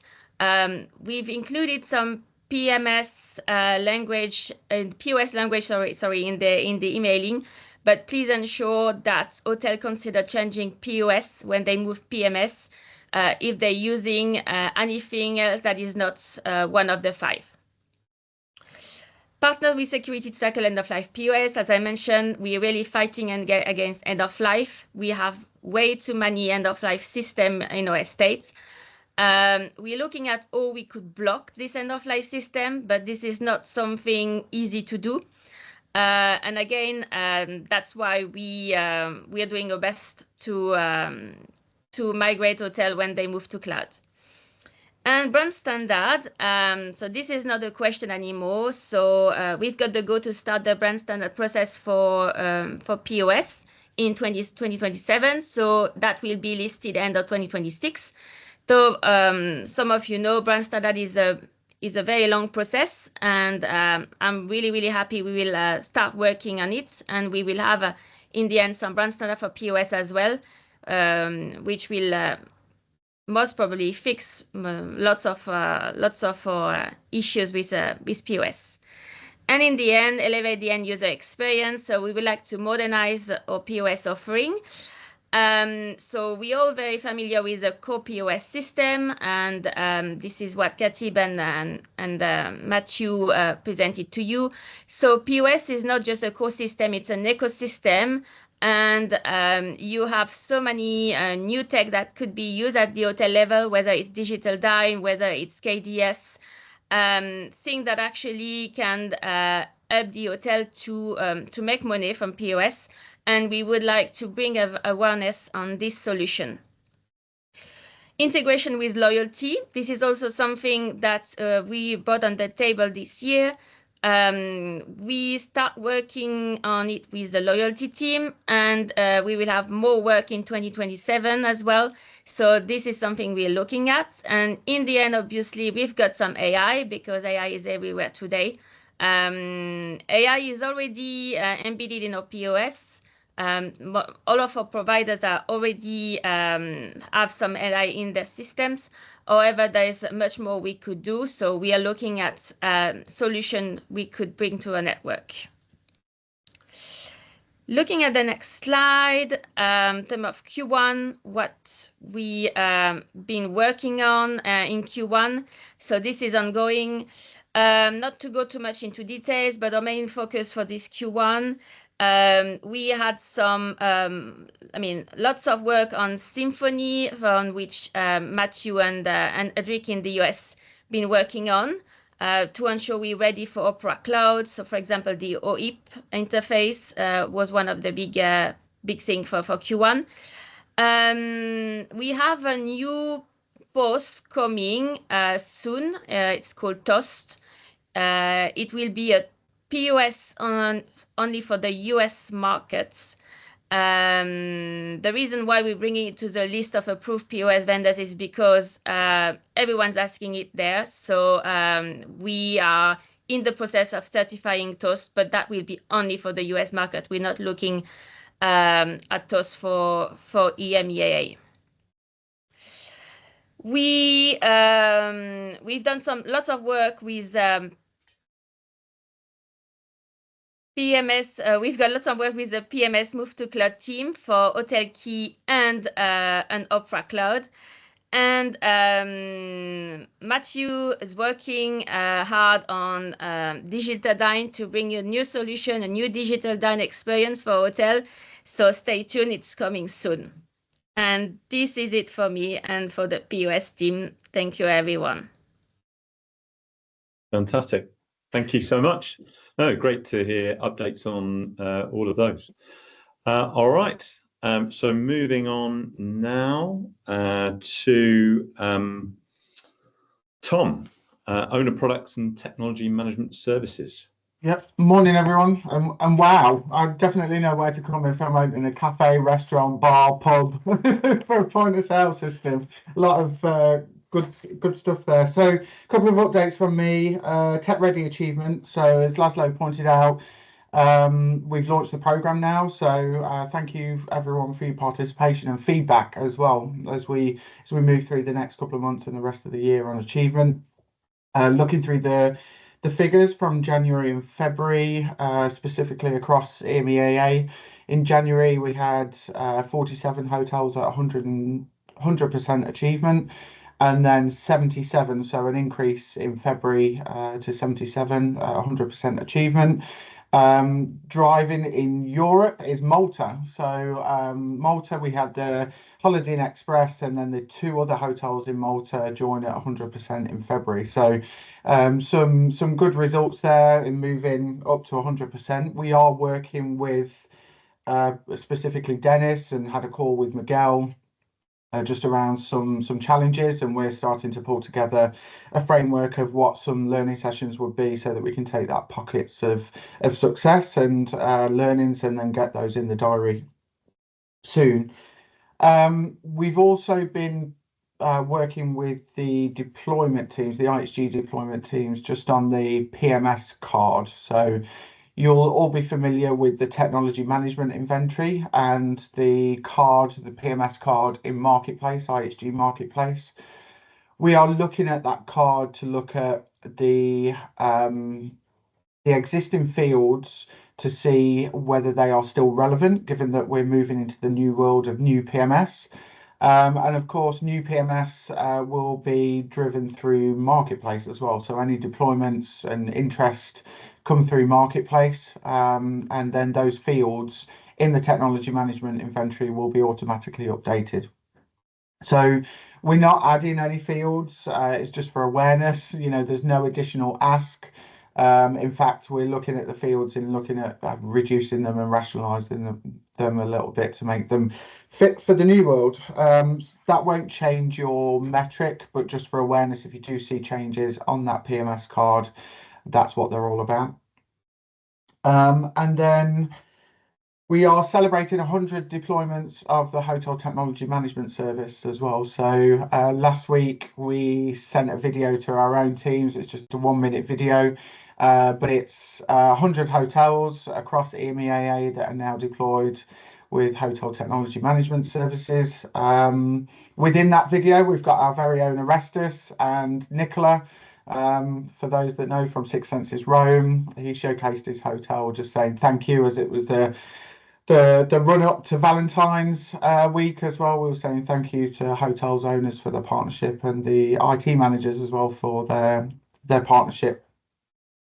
We've included some PMS language and POS language, sorry, in the emailing, but please ensure that hotel consider changing POS when they move PMS. if they're using anything else that is not one of the 5. Partner with security to tackle end-of-life POS. As I mentioned, we're really fighting against end-of-life. We have way too many end-of-life systems in our estates. We're looking at how we could block this end-of-life system, but this is not something easy to do. And again, that's why we are doing our best to migrate hotel when they move to cloud. And brand standard, so this is not a question anymore. So we've got the go to start the brand standard process for POS in 2027. So that will be listed end of 2026. So some of you know brand standard is a very long process, and I'm really happy we will start working on it, and we will have in the end some brand standard for POS as well, which will most probably fix lots of issues with POS. And in the end, elevate the end user experience. So we would like to modernize our POS offering. So we're all very familiar with the core POS system, and this is what Katib and Matthew presented to you. So POS is not just a core system, it's an ecosystem. And you have so many new tech that could be used at the hotel level, whether it's digital dine, whether it's KDS, things that actually can help the hotel to make money from POS. And we would like to bring awareness on this solution. Integration with loyalty. This is also something that we brought on the table this year. We start working on it with the loyalty team, and we will have more work in 2027 as well. So this is something we're looking at. And in the end, obviously, we've got some AI, because AI is everywhere today. AI is already embedded in our POS. All of our providers are already have some AI in their systems. However, there is much more we could do. So we are looking at solution we could bring to a network. Looking at the next slide, in terms of Q1, what we been working on in Q1. So this is ongoing. Not to go too much into details, but our main focus for this Q1, we had some, lots of work on Symphony, on which Matthew and Edric in the US been working on to ensure we're ready for Opera Cloud. So, for example, the OIP interface was one of the big things for Q1. We have a new post coming soon. It's called Toast. It will be a POS only for the US markets. The reason why we're bringing it to the list of approved POS vendors is because everyone's asking it there. So we are in the process of certifying Toast, but that will be only for the US market. We're not looking at Toast for EMEA. We've done lots of work with PMS. We've got lots of work with the PMS Move to Cloud team for Hotel Key and Opera Cloud. And Matthew is working hard on Digital Dine to bring you a new solution, a new Digital Dine experience for hotel. So stay tuned, it's coming soon. And this is it for me and for the POS team. Thank you, everyone. Fantastic. Thank you so much. Great to hear updates on all of those. All right. So moving on now to Tom, Owner Products and Technology Management Services. Yep. Morning, everyone. And wow, I definitely know where to come if I'm opening a cafe, restaurant, bar, pub for a point of sale system. A lot of good stuff there. So a couple of updates from me. Tech Ready achievement. So as Laszlo pointed out, we've launched the program now. So thank you everyone for your participation and feedback as well as we move through the next couple of months and the rest of the year on achievement. Looking through the figures from January and February, specifically across EMEAA. In January, we had 47 hotels at 100 100% achievement, and then 77, so an increase in February to 77, 100% achievement. Driving in Europe is Malta. So Malta, we had the Holiday Inn Express, and then the 2 other hotels in Malta joined at 100% in February. So some good results there in moving up to 100%. We are working with specifically Dennis, and had a call with Miguel just around some challenges, and we're starting to pull together a framework of what some learning sessions would be, so that we can take that pockets of success and learnings, and then get those in the diary soon. We've also been working with the deployment teams, the IHG deployment teams, just on the PMS card. So you'll all be familiar with the technology management inventory and the card, the PMS card in Marketplace, IHG Marketplace. We are looking at that card to look at the existing fields to see whether they are still relevant, given that we're moving into the new world of new PMS. And of course, new PMS will be driven through Marketplace as well. So any deployments and interest come through Marketplace, and then those fields in the technology management inventory will be automatically updated. So we're not adding any fields, it's just for awareness. There's no additional ask. In fact, we're looking at the fields and looking at reducing them and rationalizing them a little bit to make them fit for the new world. That won't change your metric, but just for awareness, if you do see changes on that PMS card, that's what they're all about. And then we are celebrating 100 deployments of the Hotel Technology Management Service as well. So last week we sent a video to our own teams. It's just a 1-minute video, but it's 100 hotels across EMEAA that are now deployed with Hotel Technology Management Services. Within that video, we've got our very own Orestes and Nicola. For those that know from Six Senses Rome, he showcased his hotel, just saying thank you, as it was the run up to Valentine's week as well. We were saying thank you to hotels owners for their partnership, and the IT managers as well for their partnership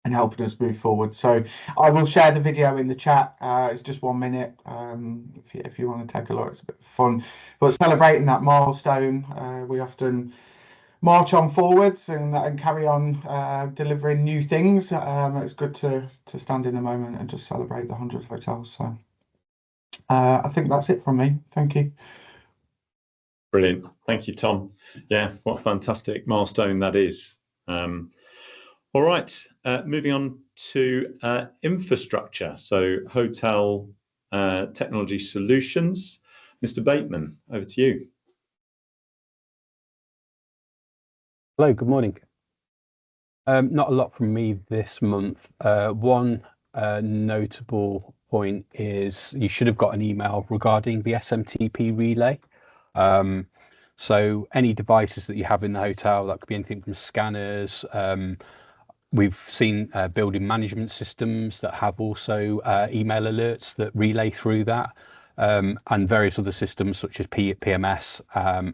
and helping us move forward. So I will share the video in the chat. It's just 1 minute. If you want to take a look, it's a bit of fun. But celebrating that milestone, we often march on forwards and carry on delivering new things. It's good to stand in the moment and just celebrate the 100 hotels. So I think that's it from me. Thank you. Brilliant. Thank you, Tom. Yeah, what a fantastic milestone that is. All right, moving on to infrastructure. So Hotel Technology Solutions. Mr. Bateman, over to you. Hello, good morning. Not a lot from me this month. One notable point is you should have got an email regarding the SMTP relay. So any devices that you have in the hotel, that could be anything from scanners. We've seen building management systems that have also email alerts that relay through that, and various other systems such as PMS,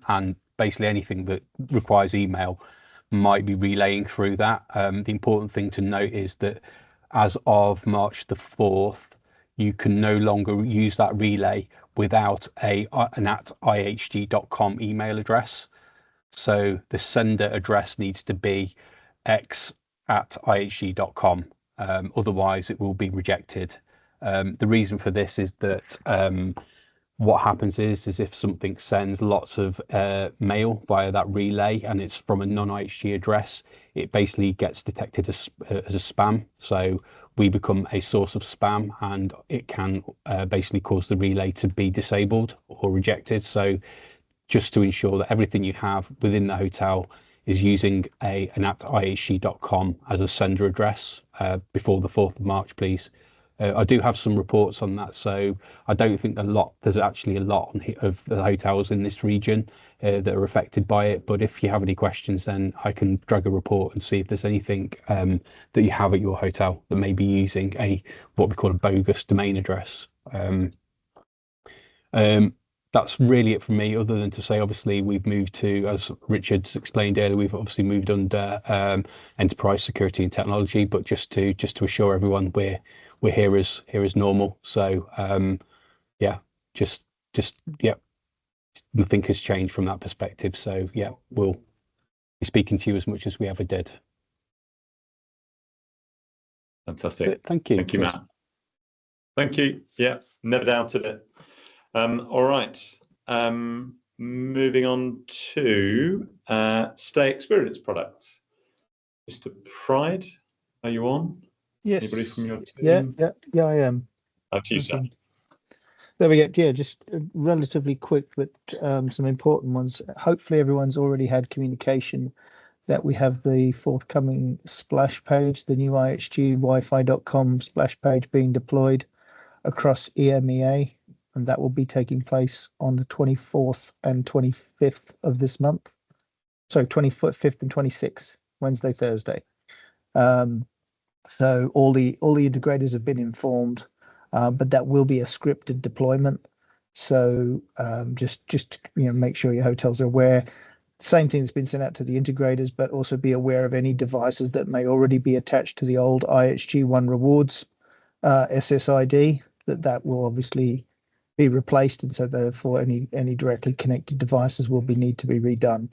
and basically anything that requires email might be relaying through that. The important thing to note is that as of March the 4th, you can no longer use that relay without an @ihg.com email address. So the sender address needs to be x@ihg.com. Otherwise, it will be rejected. The reason for this is that what happens is if something sends lots of mail via that relay and it's from a non-IHG address, it basically gets detected as a spam. So we become a source of spam, and it can basically cause the relay to be disabled or rejected. So just to ensure that everything you have within the hotel is using an @ihg.com as a sender address before the 4th of March, please. I do have some reports on that, so I don't think there's actually a lot of the hotels in this region that are affected by it. But if you have any questions, then I can drag a report and see if there's anything that you have at your hotel that may be using what we call a bogus domain address. That that's really it from me, other than to say, obviously, we've moved to, as Richard explained earlier, we've obviously moved under enterprise security and technology, but just to assure everyone we're here as normal. So yeah, just yeah, nothing has changed from that perspective. So yeah, we'll be speaking to you as much as we ever did. Fantastic. Thank you. Thank you, Matt. Thank you. Yeah, never doubted it. All right. Moving on to Stay Experience products. Mr. Pride, are you on? Yes. Anybody from your team? Yeah, I am. Up to you, sir. There we go. Yeah, just relatively quick, but some important ones. Hopefully everyone's already had communication that we have the forthcoming splash page, the new ihgwifi.com splash page being deployed across EMEA, and that will be taking place on the 24th and 25th of this month. So 25th and 26th, Wednesday, Thursday. So all the integrators have been informed, but that will be a scripted deployment. So just make sure your hotels are aware. Same thing that's been sent out to the integrators, but also be aware of any devices that may already be attached to the old IHG One Rewards SSID, that will obviously be replaced, and so therefore any directly connected devices will need to be redone.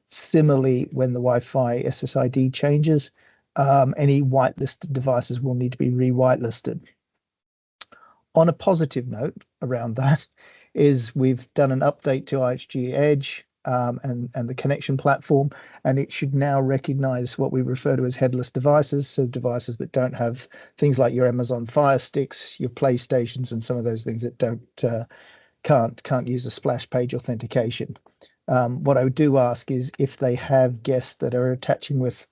Similarly, when the Wi-Fi SSID changes, any whitelisted devices will need to be re-whitelisted. On a positive note around that is we've done an update to IHG Edge and the connection platform, and it should now recognize what we refer to as headless devices, so devices that don't have things like your Amazon Fire Sticks, your PlayStations, and some of those things that can't use a splash page authentication. What I do ask is if they have guests that are attaching with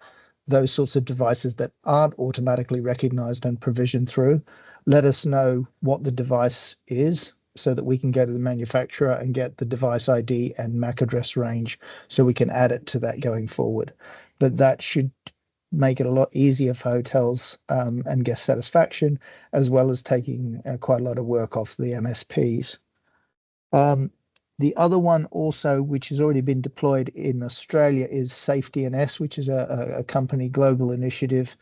those sorts of devices that aren't automatically recognized and provisioned through, let us know what the device is so that we can go to the manufacturer and get the device ID and MAC address range so we can add it to that going forward. But that should make it a lot easier for hotels and guest satisfaction, as well as taking quite a lot of work off the MSPs. The other one also, which has already been deployed in Australia, is SafeDNS, which is a company global initiative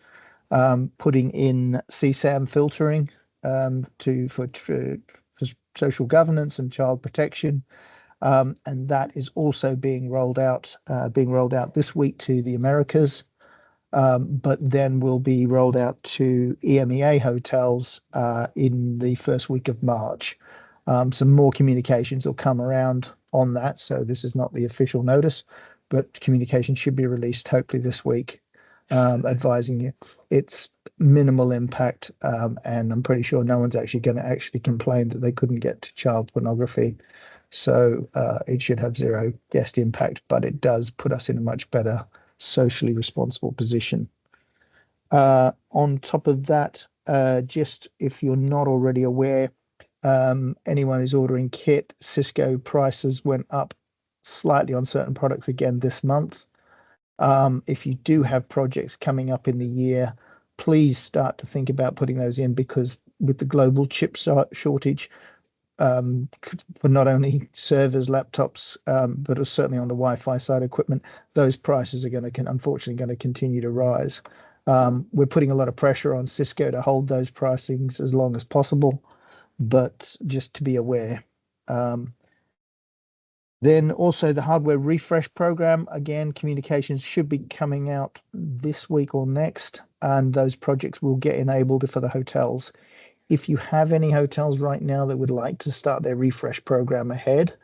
putting in CSAM filtering for social governance and child protection, and that is also being rolled out this week to the Americas, but then will be rolled out to EMEA hotels in the first week of March. Some more communications will come around on that, so this is not the official notice, but communication should be released hopefully this week, advising you. It's minimal impact, and I'm pretty sure no one's actually going to complain that they couldn't get to child pornography. So it should have zero guest impact, but it does put us in a much better socially responsible position. On top of that, just if you're not already aware, anyone who's ordering kit, Cisco prices went up slightly on certain products again this month. If you do have projects coming up in the year, please start to think about putting those in, because with the global chip shortage, for not only servers, laptops, but certainly on the Wi-Fi side equipment, those prices are unfortunately going to continue to rise. We're putting a lot of pressure on Cisco to hold those pricings as long as possible, but just to be aware. Then also the hardware refresh program, again, communications should be coming out this week or next, and those projects will get enabled for the hotels. If you have any hotels right now that would like to start their refresh program ahead,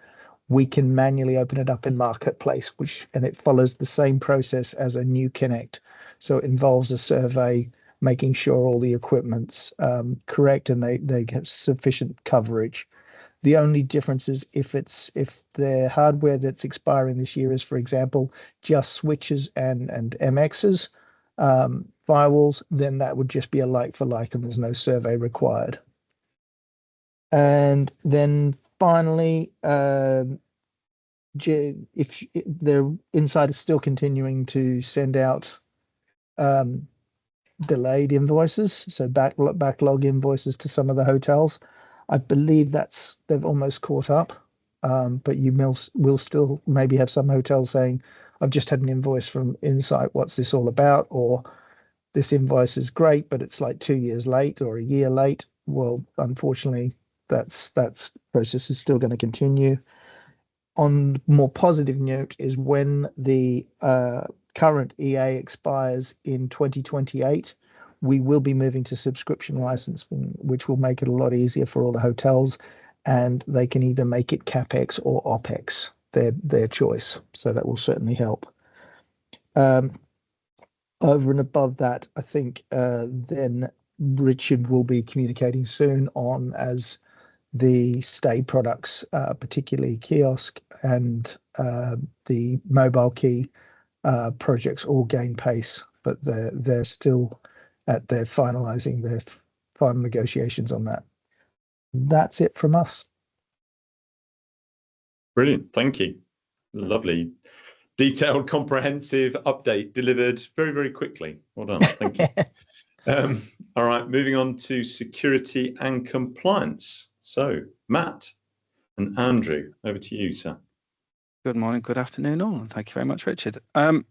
we can manually open it up in Marketplace, and it follows the same process as a new Connect. So it involves a survey, making sure all the equipment's correct and they have sufficient coverage. The only difference is if the hardware that's expiring this year is, for example, just switches and MXs, firewalls, then that would just be a like for like, and there's no survey required. And then finally, if the insiders still continuing to send out delayed invoices, so backlog invoices to some of the hotels, I believe they've almost caught up. but you will still maybe have some hotels saying, I've just had an invoice from Insight, what's this all about? Or this invoice is great, but it's like 2 years late or a year late. Well, unfortunately, that's process is still going to continue. On more positive note is when the current EA expires in 2028, we will be moving to subscription licensing, which will make it a lot easier for all the hotels, and they can either make it CapEx or OpEx, their choice. So that will certainly help. Over and above that, I think then Richard will be communicating soon on as the stay products, particularly kiosk and the mobile key projects all gain pace, but they're still they're finalizing their final negotiations on that. That's it from us. Brilliant, thank you. Lovely, detailed, comprehensive update delivered very, very quickly. Well done, thank you. All right, moving on to security and compliance. So, Matt and Andrew, over to you, sir. Good morning, good afternoon, all, and thank you very much, Richard. I'm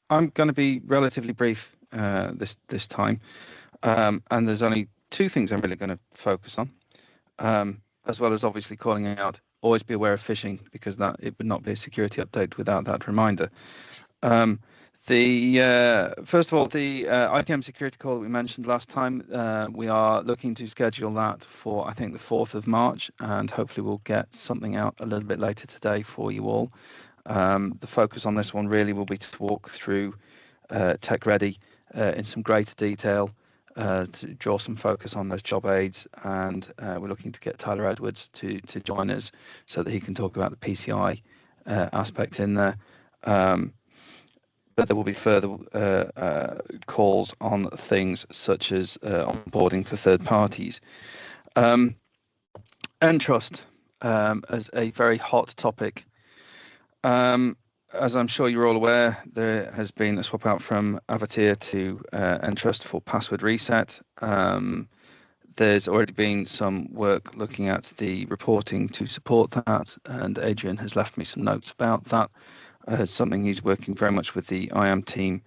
going to be relatively brief this time, and there's only two things I'm really going to focus on, as well as obviously calling out, always be aware of phishing, because that it would not be a security update without that reminder. First of all, the ITM security call that we mentioned last time, we are looking to schedule that for, I think, the 4th of March, and hopefully we'll get something out a little bit later today for you all. The focus on this one really will be to walk through Tech Ready in some greater detail, to draw some focus on those job aids, and we're looking to get Tyler Edwards to join us so that he can talk about the PCI aspect in there. But there will be further calls on things such as onboarding for third parties. Entrust as a very hot topic. As I'm sure you're all aware, there has been a swap out from Avatir to Entrust for password reset. There's already been some work looking at the reporting to support that, and Adrian has left me some notes about that. Something he's working very much with the IAM team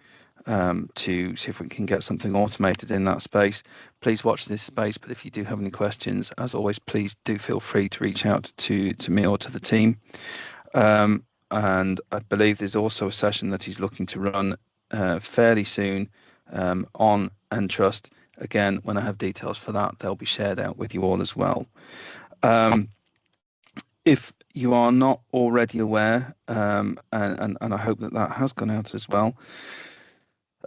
to see if we can get something automated in that space. Please watch this space, but if you do have any questions, as always, please do feel free to reach out to me or to the team. And I believe there's also a session that he's looking to run fairly soon on Entrust. Again, when I have details for that, they'll be shared out with you all as well. If you are not already aware, and I hope that has gone out as well,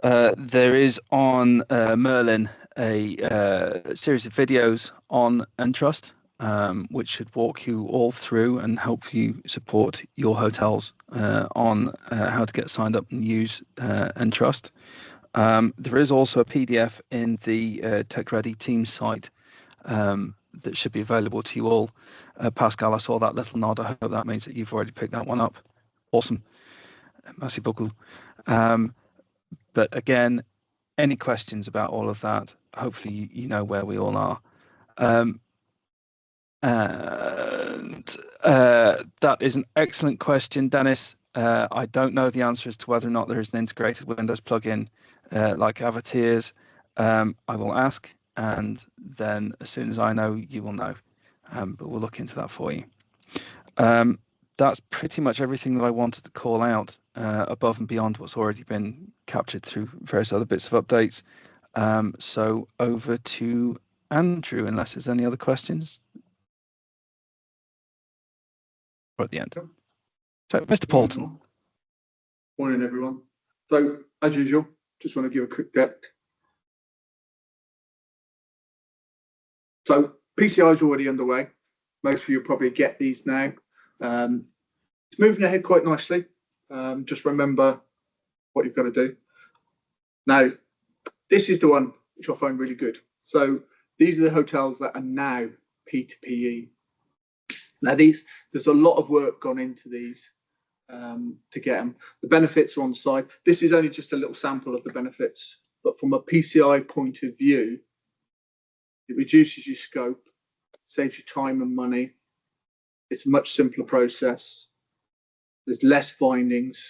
there is on Merlin a series of videos on Entrust, which should walk you all through and help you support your hotels on how to get signed up and use Entrust. There is also a PDF in the Tech Ready team site that should be available to you all. Pascal, I saw that little nod. I hope that means that you've already picked that one up. Awesome. Merci beaucoup. But again, any questions about all of that, hopefully you know where we all are. And that is an excellent question, Dennis. I don't know the answer as to whether or not there is an integrated Windows plugin like Avatir's. I will ask, and then as soon as I know, you will know. But we'll look into that for you. That's pretty much everything that I wanted to call out above and beyond what's already been captured through various other bits of updates. So over to Andrew, unless there's any other questions. Or at the end. So, Mr. Paulton. Morning, everyone. So, as usual, just want to give a quick depth. So, PCI is already underway. Most of you probably get these now. It's moving ahead quite nicely. Just remember what you've got to do. Now, this is the one which I find really good. So, these are the hotels that are now P2PE. Now, there's a lot of work gone into these to get them. The benefits are on the side. This is only just a little sample of the benefits, but from a PCI point of view, it reduces your scope, saves you time and money, It's a much simpler process. There's less findings.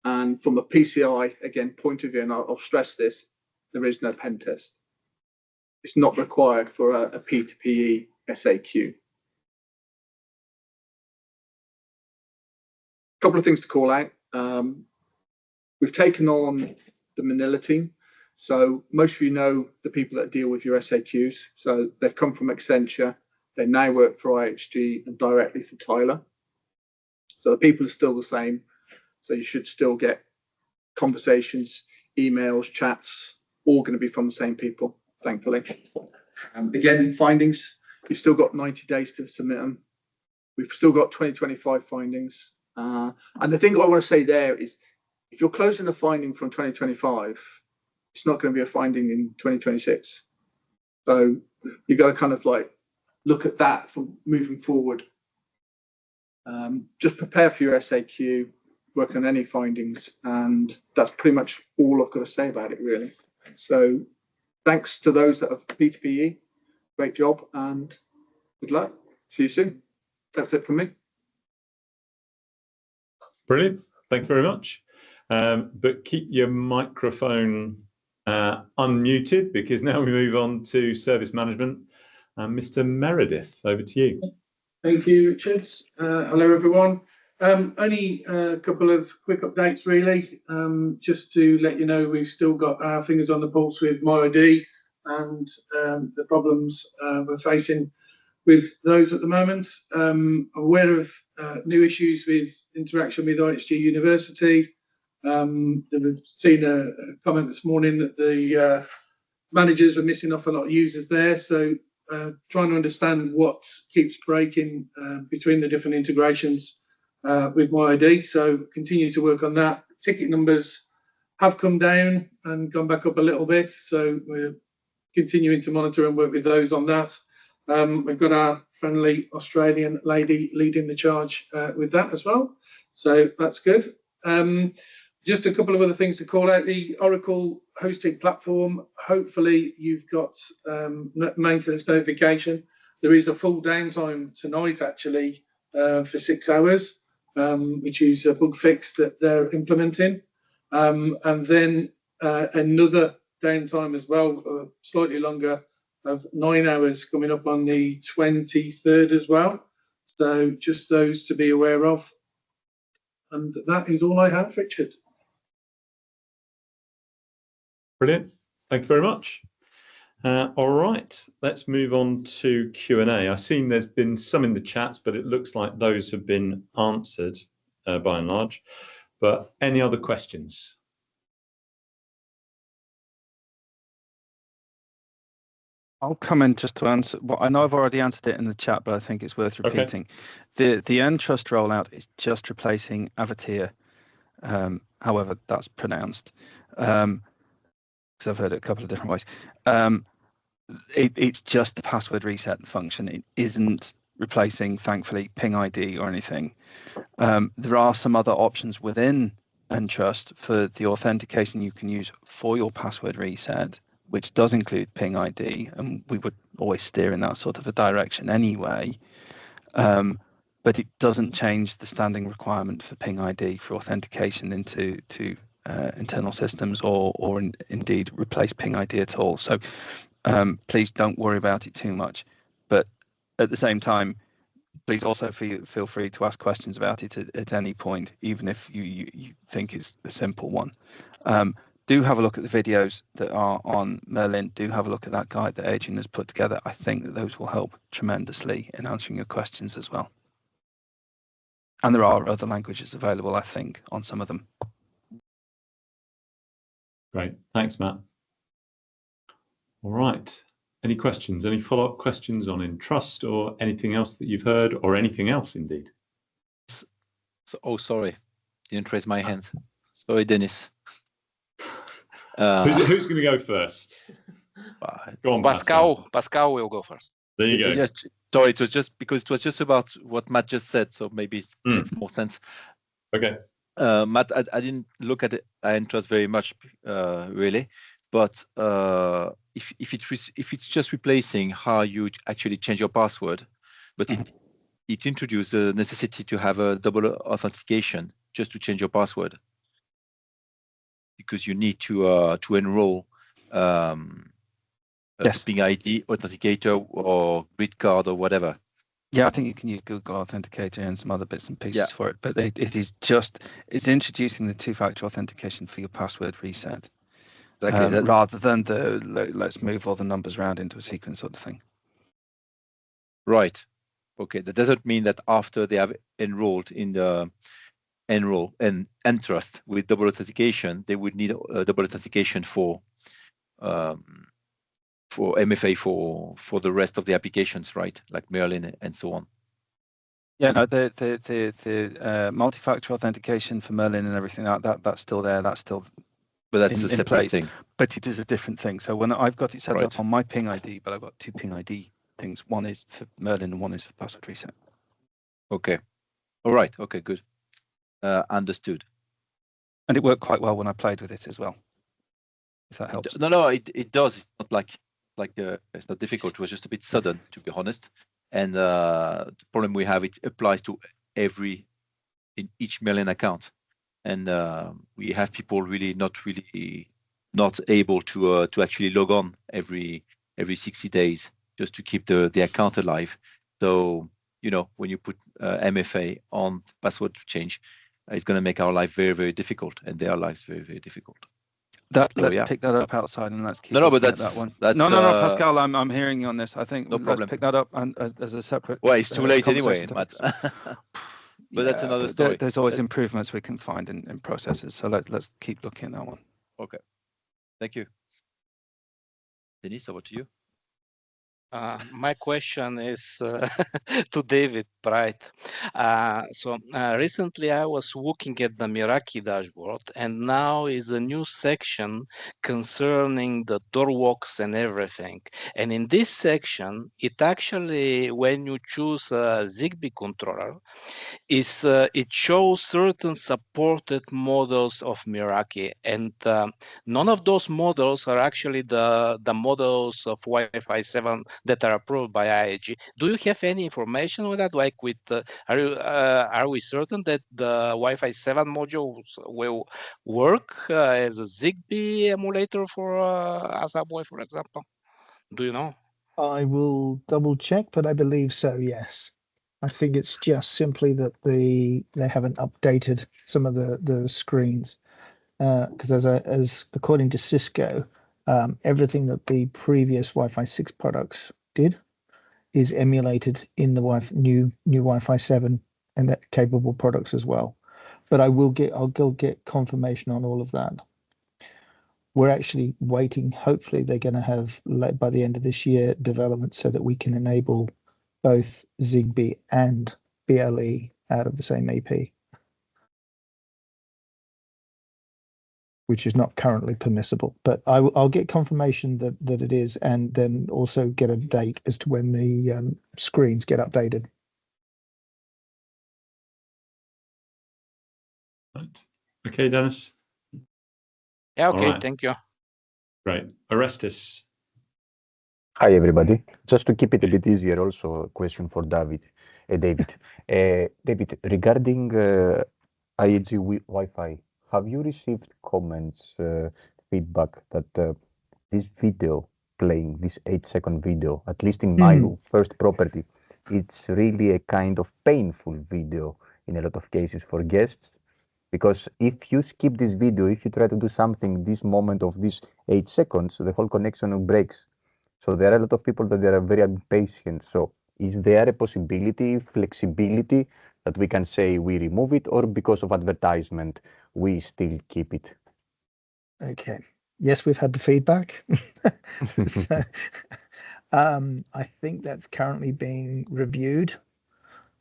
And from a PCI, again, point of view, and I'll stress this, there is no pen test. It's not required for a P2PE SAQ. A couple of things to call out. We've taken on the Manila team. So most of you know the people that deal with your SAQs. So they've come from Accenture. They now work for IHG and directly for Tyler. So the people are still the same. So you should still get conversations, emails, chats, all going to be from the same people, thankfully. Again, findings, you've still got 90 days to submit them. We've still got 2025 findings. And the thing I want to say there is, if you're closing a finding from 2025, it's not going to be a finding in 2026. So you've got to kind of like look at that from moving forward. Just prepare for your SAQ, work on any findings, and that's pretty much all I've got to say about it, really. So thanks to those that have P2PE. Great job and good luck. See you soon. That's it from me. Brilliant. Thank you very much. But keep your microphone unmuted, because now we move on to service management. Mr. Meredith, over to you. Thank you, Richard. Hello, everyone. Only a couple of quick updates, really. Just to let you know, we've still got our fingers on the pulse with MyID and the problems we're facing with those at the moment. Aware of new issues with interaction with IHG University. They've seen a comment this morning that the managers were missing off a lot of users there. So trying to understand what keeps breaking between the different integrations with MyID. So continue to work on that. Ticket numbers have come down and gone back up a little bit. So we're continuing to monitor and work with those on that. We've got our friendly Australian lady leading the charge with that as well. So that's good. Just a couple of other things to call out. The Oracle hosting platform, hopefully you've got maintenance notification. There is a full downtime tonight, actually, for 6 hours, which is a bug fix that they're implementing. And then another downtime as well, slightly longer, of 9 hours coming up on the 23rd as well. So just those to be aware of. And that is all I have, Richard. Brilliant. Thank you very much. All right, let's move on to Q&A. I've seen there's been some in the chat, but it looks like those have been answered by and large. But any other questions? I'll come in just to answer. Well, I know I've already answered it in the chat, but I think it's worth repeating. Okay. The Entrust rollout is just replacing Avatir, however that's pronounced, because I've heard it a couple of different ways. It's just the password reset function. It isn't replacing, thankfully, Ping ID or anything. There are some other options within Entrust for the authentication you can use for your password reset, which does include Ping ID, and we would always steer in that sort of a direction anyway. But it doesn't change the standing requirement for Ping ID for authentication into internal systems, or indeed replace Ping ID at all. So please don't worry about it too much. But at the same time, please also feel free to ask questions about it at any point, even if you think it's a simple one. Do have a look at the videos that are on Merlin. Do have a look at that guide that Adrian has put together. I think that those will help tremendously in answering your questions as well. And there are other languages available, I think, on some of them. Great. Thanks, Matt. All right. Any questions? Any follow-up questions on Entrust or anything else that you've heard, or anything else indeed? Oh, sorry. Didn't raise my hand. Sorry, Dennis. Who's going to go first? Go on, Pascal. Pascal will go first. There you go. Just, sorry, it was just because it was just about what Matt just said, so maybe it makes more sense. Okay. Matt, I didn't look at Entrust very much, really, but if it's just replacing how you actually change your password, but it introduced the necessity to have a double authentication just to change your password, because you need to enroll a ping ID authenticator or grid card or whatever. Yeah, I think you can use Google Authenticator and some other bits and pieces for it, but it's introducing the two-factor authentication for your password reset, rather than let's move all the numbers around into a sequence sort of thing. Right. Okay. That doesn't mean that after they have enrolled in the Enroll and Entrust with double authentication, they would need a double authentication for MFA for the rest of the applications, right? Like Merlin and so on. Yeah, no, the multi-factor authentication for Merlin and everything that's still there. That's still, but that's a separate thing. But it is a different thing. So when I've got it set up on my ping ID, but I've got two ping ID things. One is for Merlin and one is for password reset. Okay. All right. Okay. Good. Understood. And it worked quite well when I played with it as well. If that helps. No, it does. It's not like it's not difficult. It was just a bit sudden, to be honest. And the problem we have, it applies to in each Merlin account, and we have people really not able to actually log on every 60 days just to keep the account alive. So when you put MFA on password change, it's going to make our life very, very difficult, and their lives very, very difficult. Let's pick that up outside and let's keep. But that one. No, Pascal, I'm hearing you on this. I think let's pick that up as a separate. Well, it's too late anyway, Matt. But that's another story. There's always improvements we can find in processes, so let's keep looking at that one. Okay, thank you. Denis, over to you. My question is to David Bright. Recently I was looking at the Meraki dashboard, and now is a new section concerning the door locks and everything. And in this section, it actually, when you choose a Zigbee controller, it shows certain supported models of Meraki, and none of those models are actually the models of Wi-Fi 7 that are approved by IAG. Do you have any information on that? Like, are we certain that the Wi-Fi 7 modules will work as a Zigbee emulator for ASABWay, for example? Do you know? I will double check, but I believe so. Yes. I think it's just simply that they haven't updated some of the screens, because as according to Cisco, everything that the previous Wi-Fi 6 products did is emulated in the new Wi-Fi 7 and that capable products as well. But I'll get confirmation on all of that. We're actually waiting. Hopefully, they're going to have by the end of this year development so that we can enable both Zigbee and BLE out of the same EP, which is not currently permissible. But I'll get confirmation that it is, and then also get a date as to when the screens get updated. Right. Okay, Dennis. Yeah, okay, right. Thank you. Right. Orestes. Hi, everybody. Just to keep it a bit easier, also a question for David. David, regarding IAG Wi-Fi, have you received comments, feedback that this video playing, this 8-second video, at least in my first property, it's really a kind of painful video in a lot of cases for guests? Because if you skip this video, if you try to do something this moment of this 8 seconds, the whole connection breaks. So there are a lot of people that they are very impatient. So is there a possibility, flexibility, that we can say we remove it, or because of advertisement, we still keep it? Okay. Yes, we've had the feedback. So I think that's currently being reviewed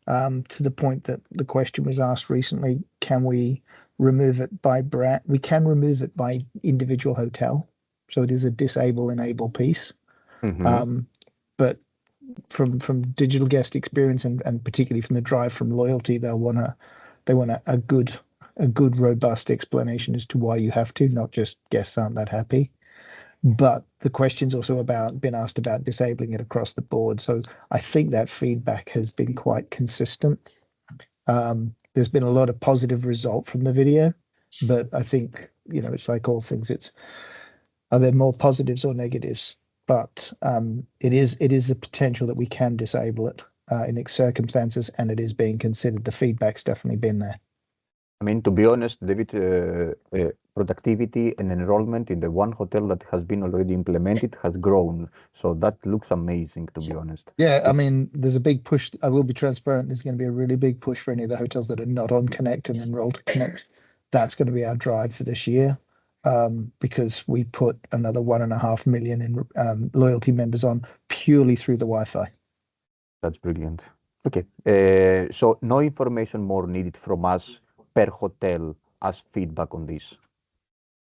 to the point that the question was asked recently, can we remove it by brand? We can remove it by individual hotel. So it is a disable enable piece. But from digital guest experience and particularly from the drive from loyalty, they want a good robust explanation as to why you have to, not just guests aren't that happy. but the question's also been asked about disabling it across the board. So I think that feedback has been quite consistent. There's been a lot of positive result from the video, but I think, it's like all things. Are there more positives or negatives? But it is the potential that we can disable it in circumstances, and it is being considered. The feedback's definitely been there. I mean, to be honest, David, productivity and enrollment in the one hotel that has been already implemented has grown. So that looks amazing, to be honest. Yeah, I mean, there's a big push. I will be transparent. There's going to be a really big push for any of the hotels that are not on Connect and enrolled to Connect. That's going to be our drive for this year, because we put another 1.5 million in loyalty members on purely through the Wi-Fi. That's brilliant. Okay, so no information more needed from us per hotel as feedback on this.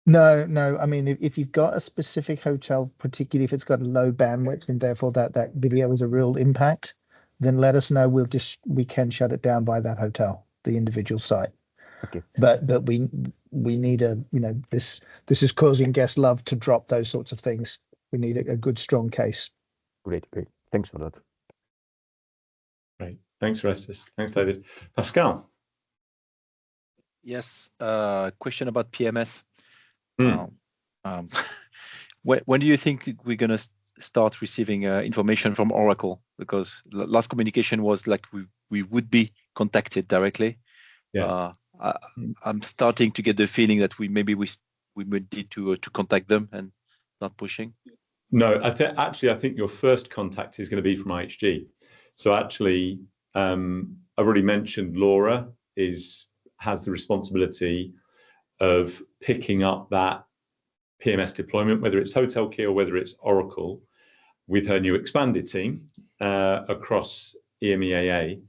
No. I mean, if you've got a specific hotel, particularly if it's got a low bandwidth and therefore that video is a real impact, then let us know. We can shut it down by that hotel, the individual site. Okay. But we need this is causing guest love to drop those sorts of things. We need a good strong case. Great. Thanks for that. Great. Thanks, Orestes. Thanks, David. Pascal. Yes, question about PMS. When do you think we're going to start receiving information from Oracle? Because last communication was like we would be contacted directly. Yes. I'm starting to get the feeling that we would need to contact them and start pushing. No, I think your first contact is going to be from IHG. So actually, I've already mentioned Laura has the responsibility of picking up that PMS deployment, whether it's Hotel Key or whether it's Oracle, with her new expanded team across EMEAA.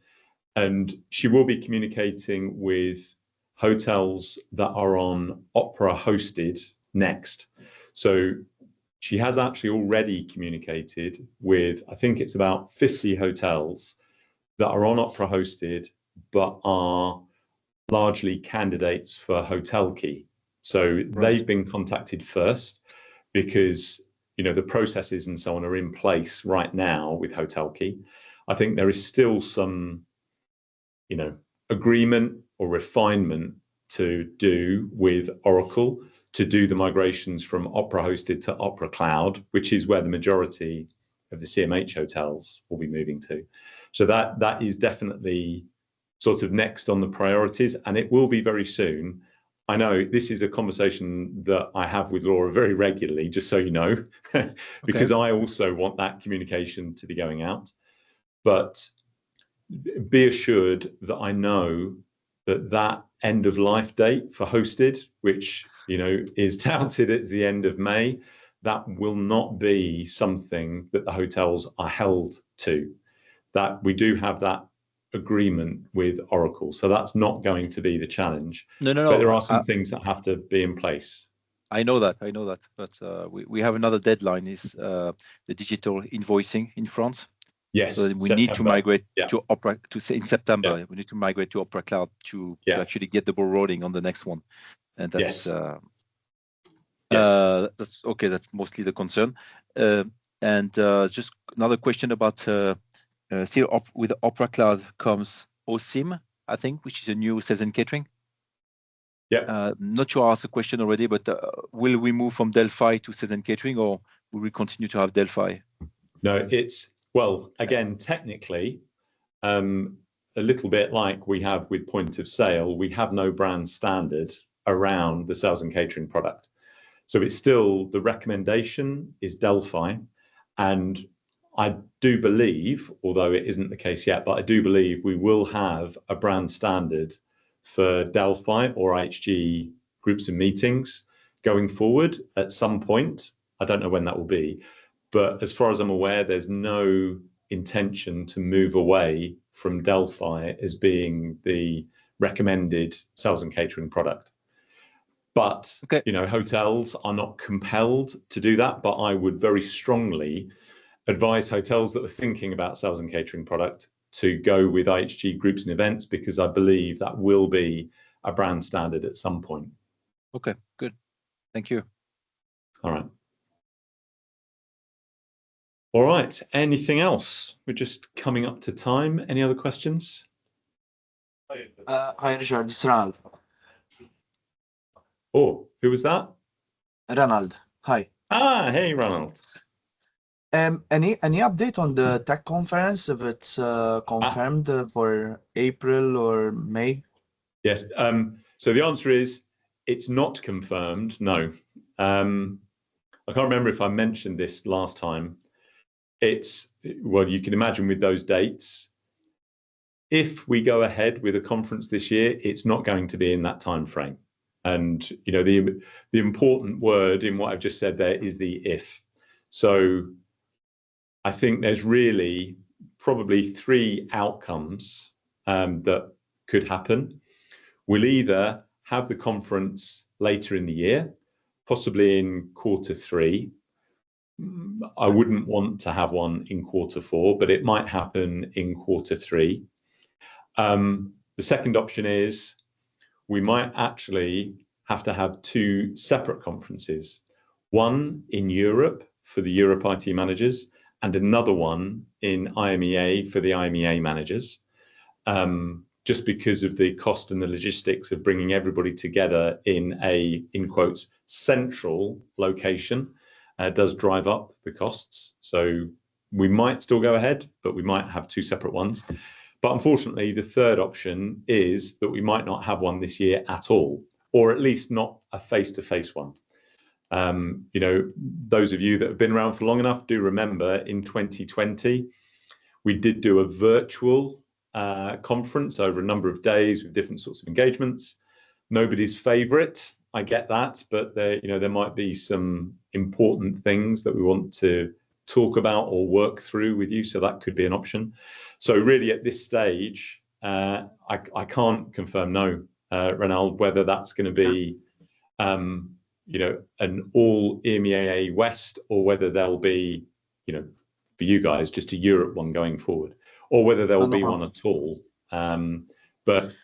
And she will be communicating with hotels that are on Opera hosted next. So she has actually already communicated with, I think it's about 50 hotels that are on Opera hosted, but are largely candidates for Hotel Key. So they've been contacted first because, the processes and so on are in place right now with Hotel Key. I think there is still some, agreement or refinement to do with Oracle to do the migrations from Opera hosted to Opera Cloud, which is where the majority of the CMH hotels will be moving to. So that is definitely sort of next on the priorities, and it will be very soon. I know this is a conversation that I have with Laura very regularly, just so you know, because I also want that communication to be going out. But be assured that I know that end of life date for hosted, which is touted at the end of May, that will not be something that the hotels are held to. That we do have that agreement with Oracle, so that's not going to be the challenge. No. But there are some things that have to be in place. I know that, but we have another deadline, is the digital invoicing in France. Yes, so we need to migrate to Opera in September. Yeah. We need to migrate to Opera Cloud to actually get the ball rolling on the next one, and that's that's okay. That's mostly the concern. And just another question about still with Opera Cloud comes OSIM, I think, which is a new sales and catering. Yeah. Not sure I asked a question already, but will we move from Delphi to sales and catering, or will we continue to have Delphi? No, well, again, technically, a little bit like we have with point of sale, we have no brand standard around the sales and catering product. So it's still, the recommendation is Delphi. And I do believe, although it isn't the case yet, but I do believe we will have a brand standard for Delphi or IHG groups and meetings going forward at some point. I don't know when that will be. But as far as I'm aware, there's no intention to move away from Delphi as being the recommended sales and catering product. But, hotels are not compelled to do that. But I would very strongly advise hotels that are thinking about sales and catering product to go with IHG groups and events, because I believe that will be a brand standard at some point. Okay, good. Thank you. All right. All right. Anything else? We're just coming up to time. Any other questions? Hi, Richard. It's Ronald. Oh, who was that? Ronald. Hi. Ah, hey, Ronald. Any update on the tech conference, if it's confirmed for April or May? Yes. So the answer is it's not confirmed. No. I can't remember if I mentioned this last time. Well, you can imagine with those dates, if we go ahead with a conference this year, it's not going to be in that time frame. And you know, the important word in what I've just said there is the if. So I think there's really probably three outcomes that could happen. We'll either have the conference later in the year, possibly in Q3. I wouldn't want to have one in Q4, but it might happen in Q3. The second option is we might actually have to have two separate conferences, one in Europe for the Europe IT managers and another one in IMEA for the IMEA managers, just because of the cost and the logistics of bringing everybody together in a, in quotes, central location does drive up the costs. So we might still go ahead, but we might have two separate ones. But unfortunately, the third option is that we might not have one this year at all, or at least not a face-to-face one. You know, those of you that have been around for long enough do remember in 2020, we did do a virtual conference over a number of days with different sorts of engagements. Nobody's favorite, I get that, but there, you know, there might be some important things that we want to talk about or work through with you, so that could be an option. So really at this stage, I can't confirm no, Ronald, whether that's going to be you know, an all EMEA West, or whether there'll be, you know, for you guys, just a Europe one going forward, or whether there will be one at all. But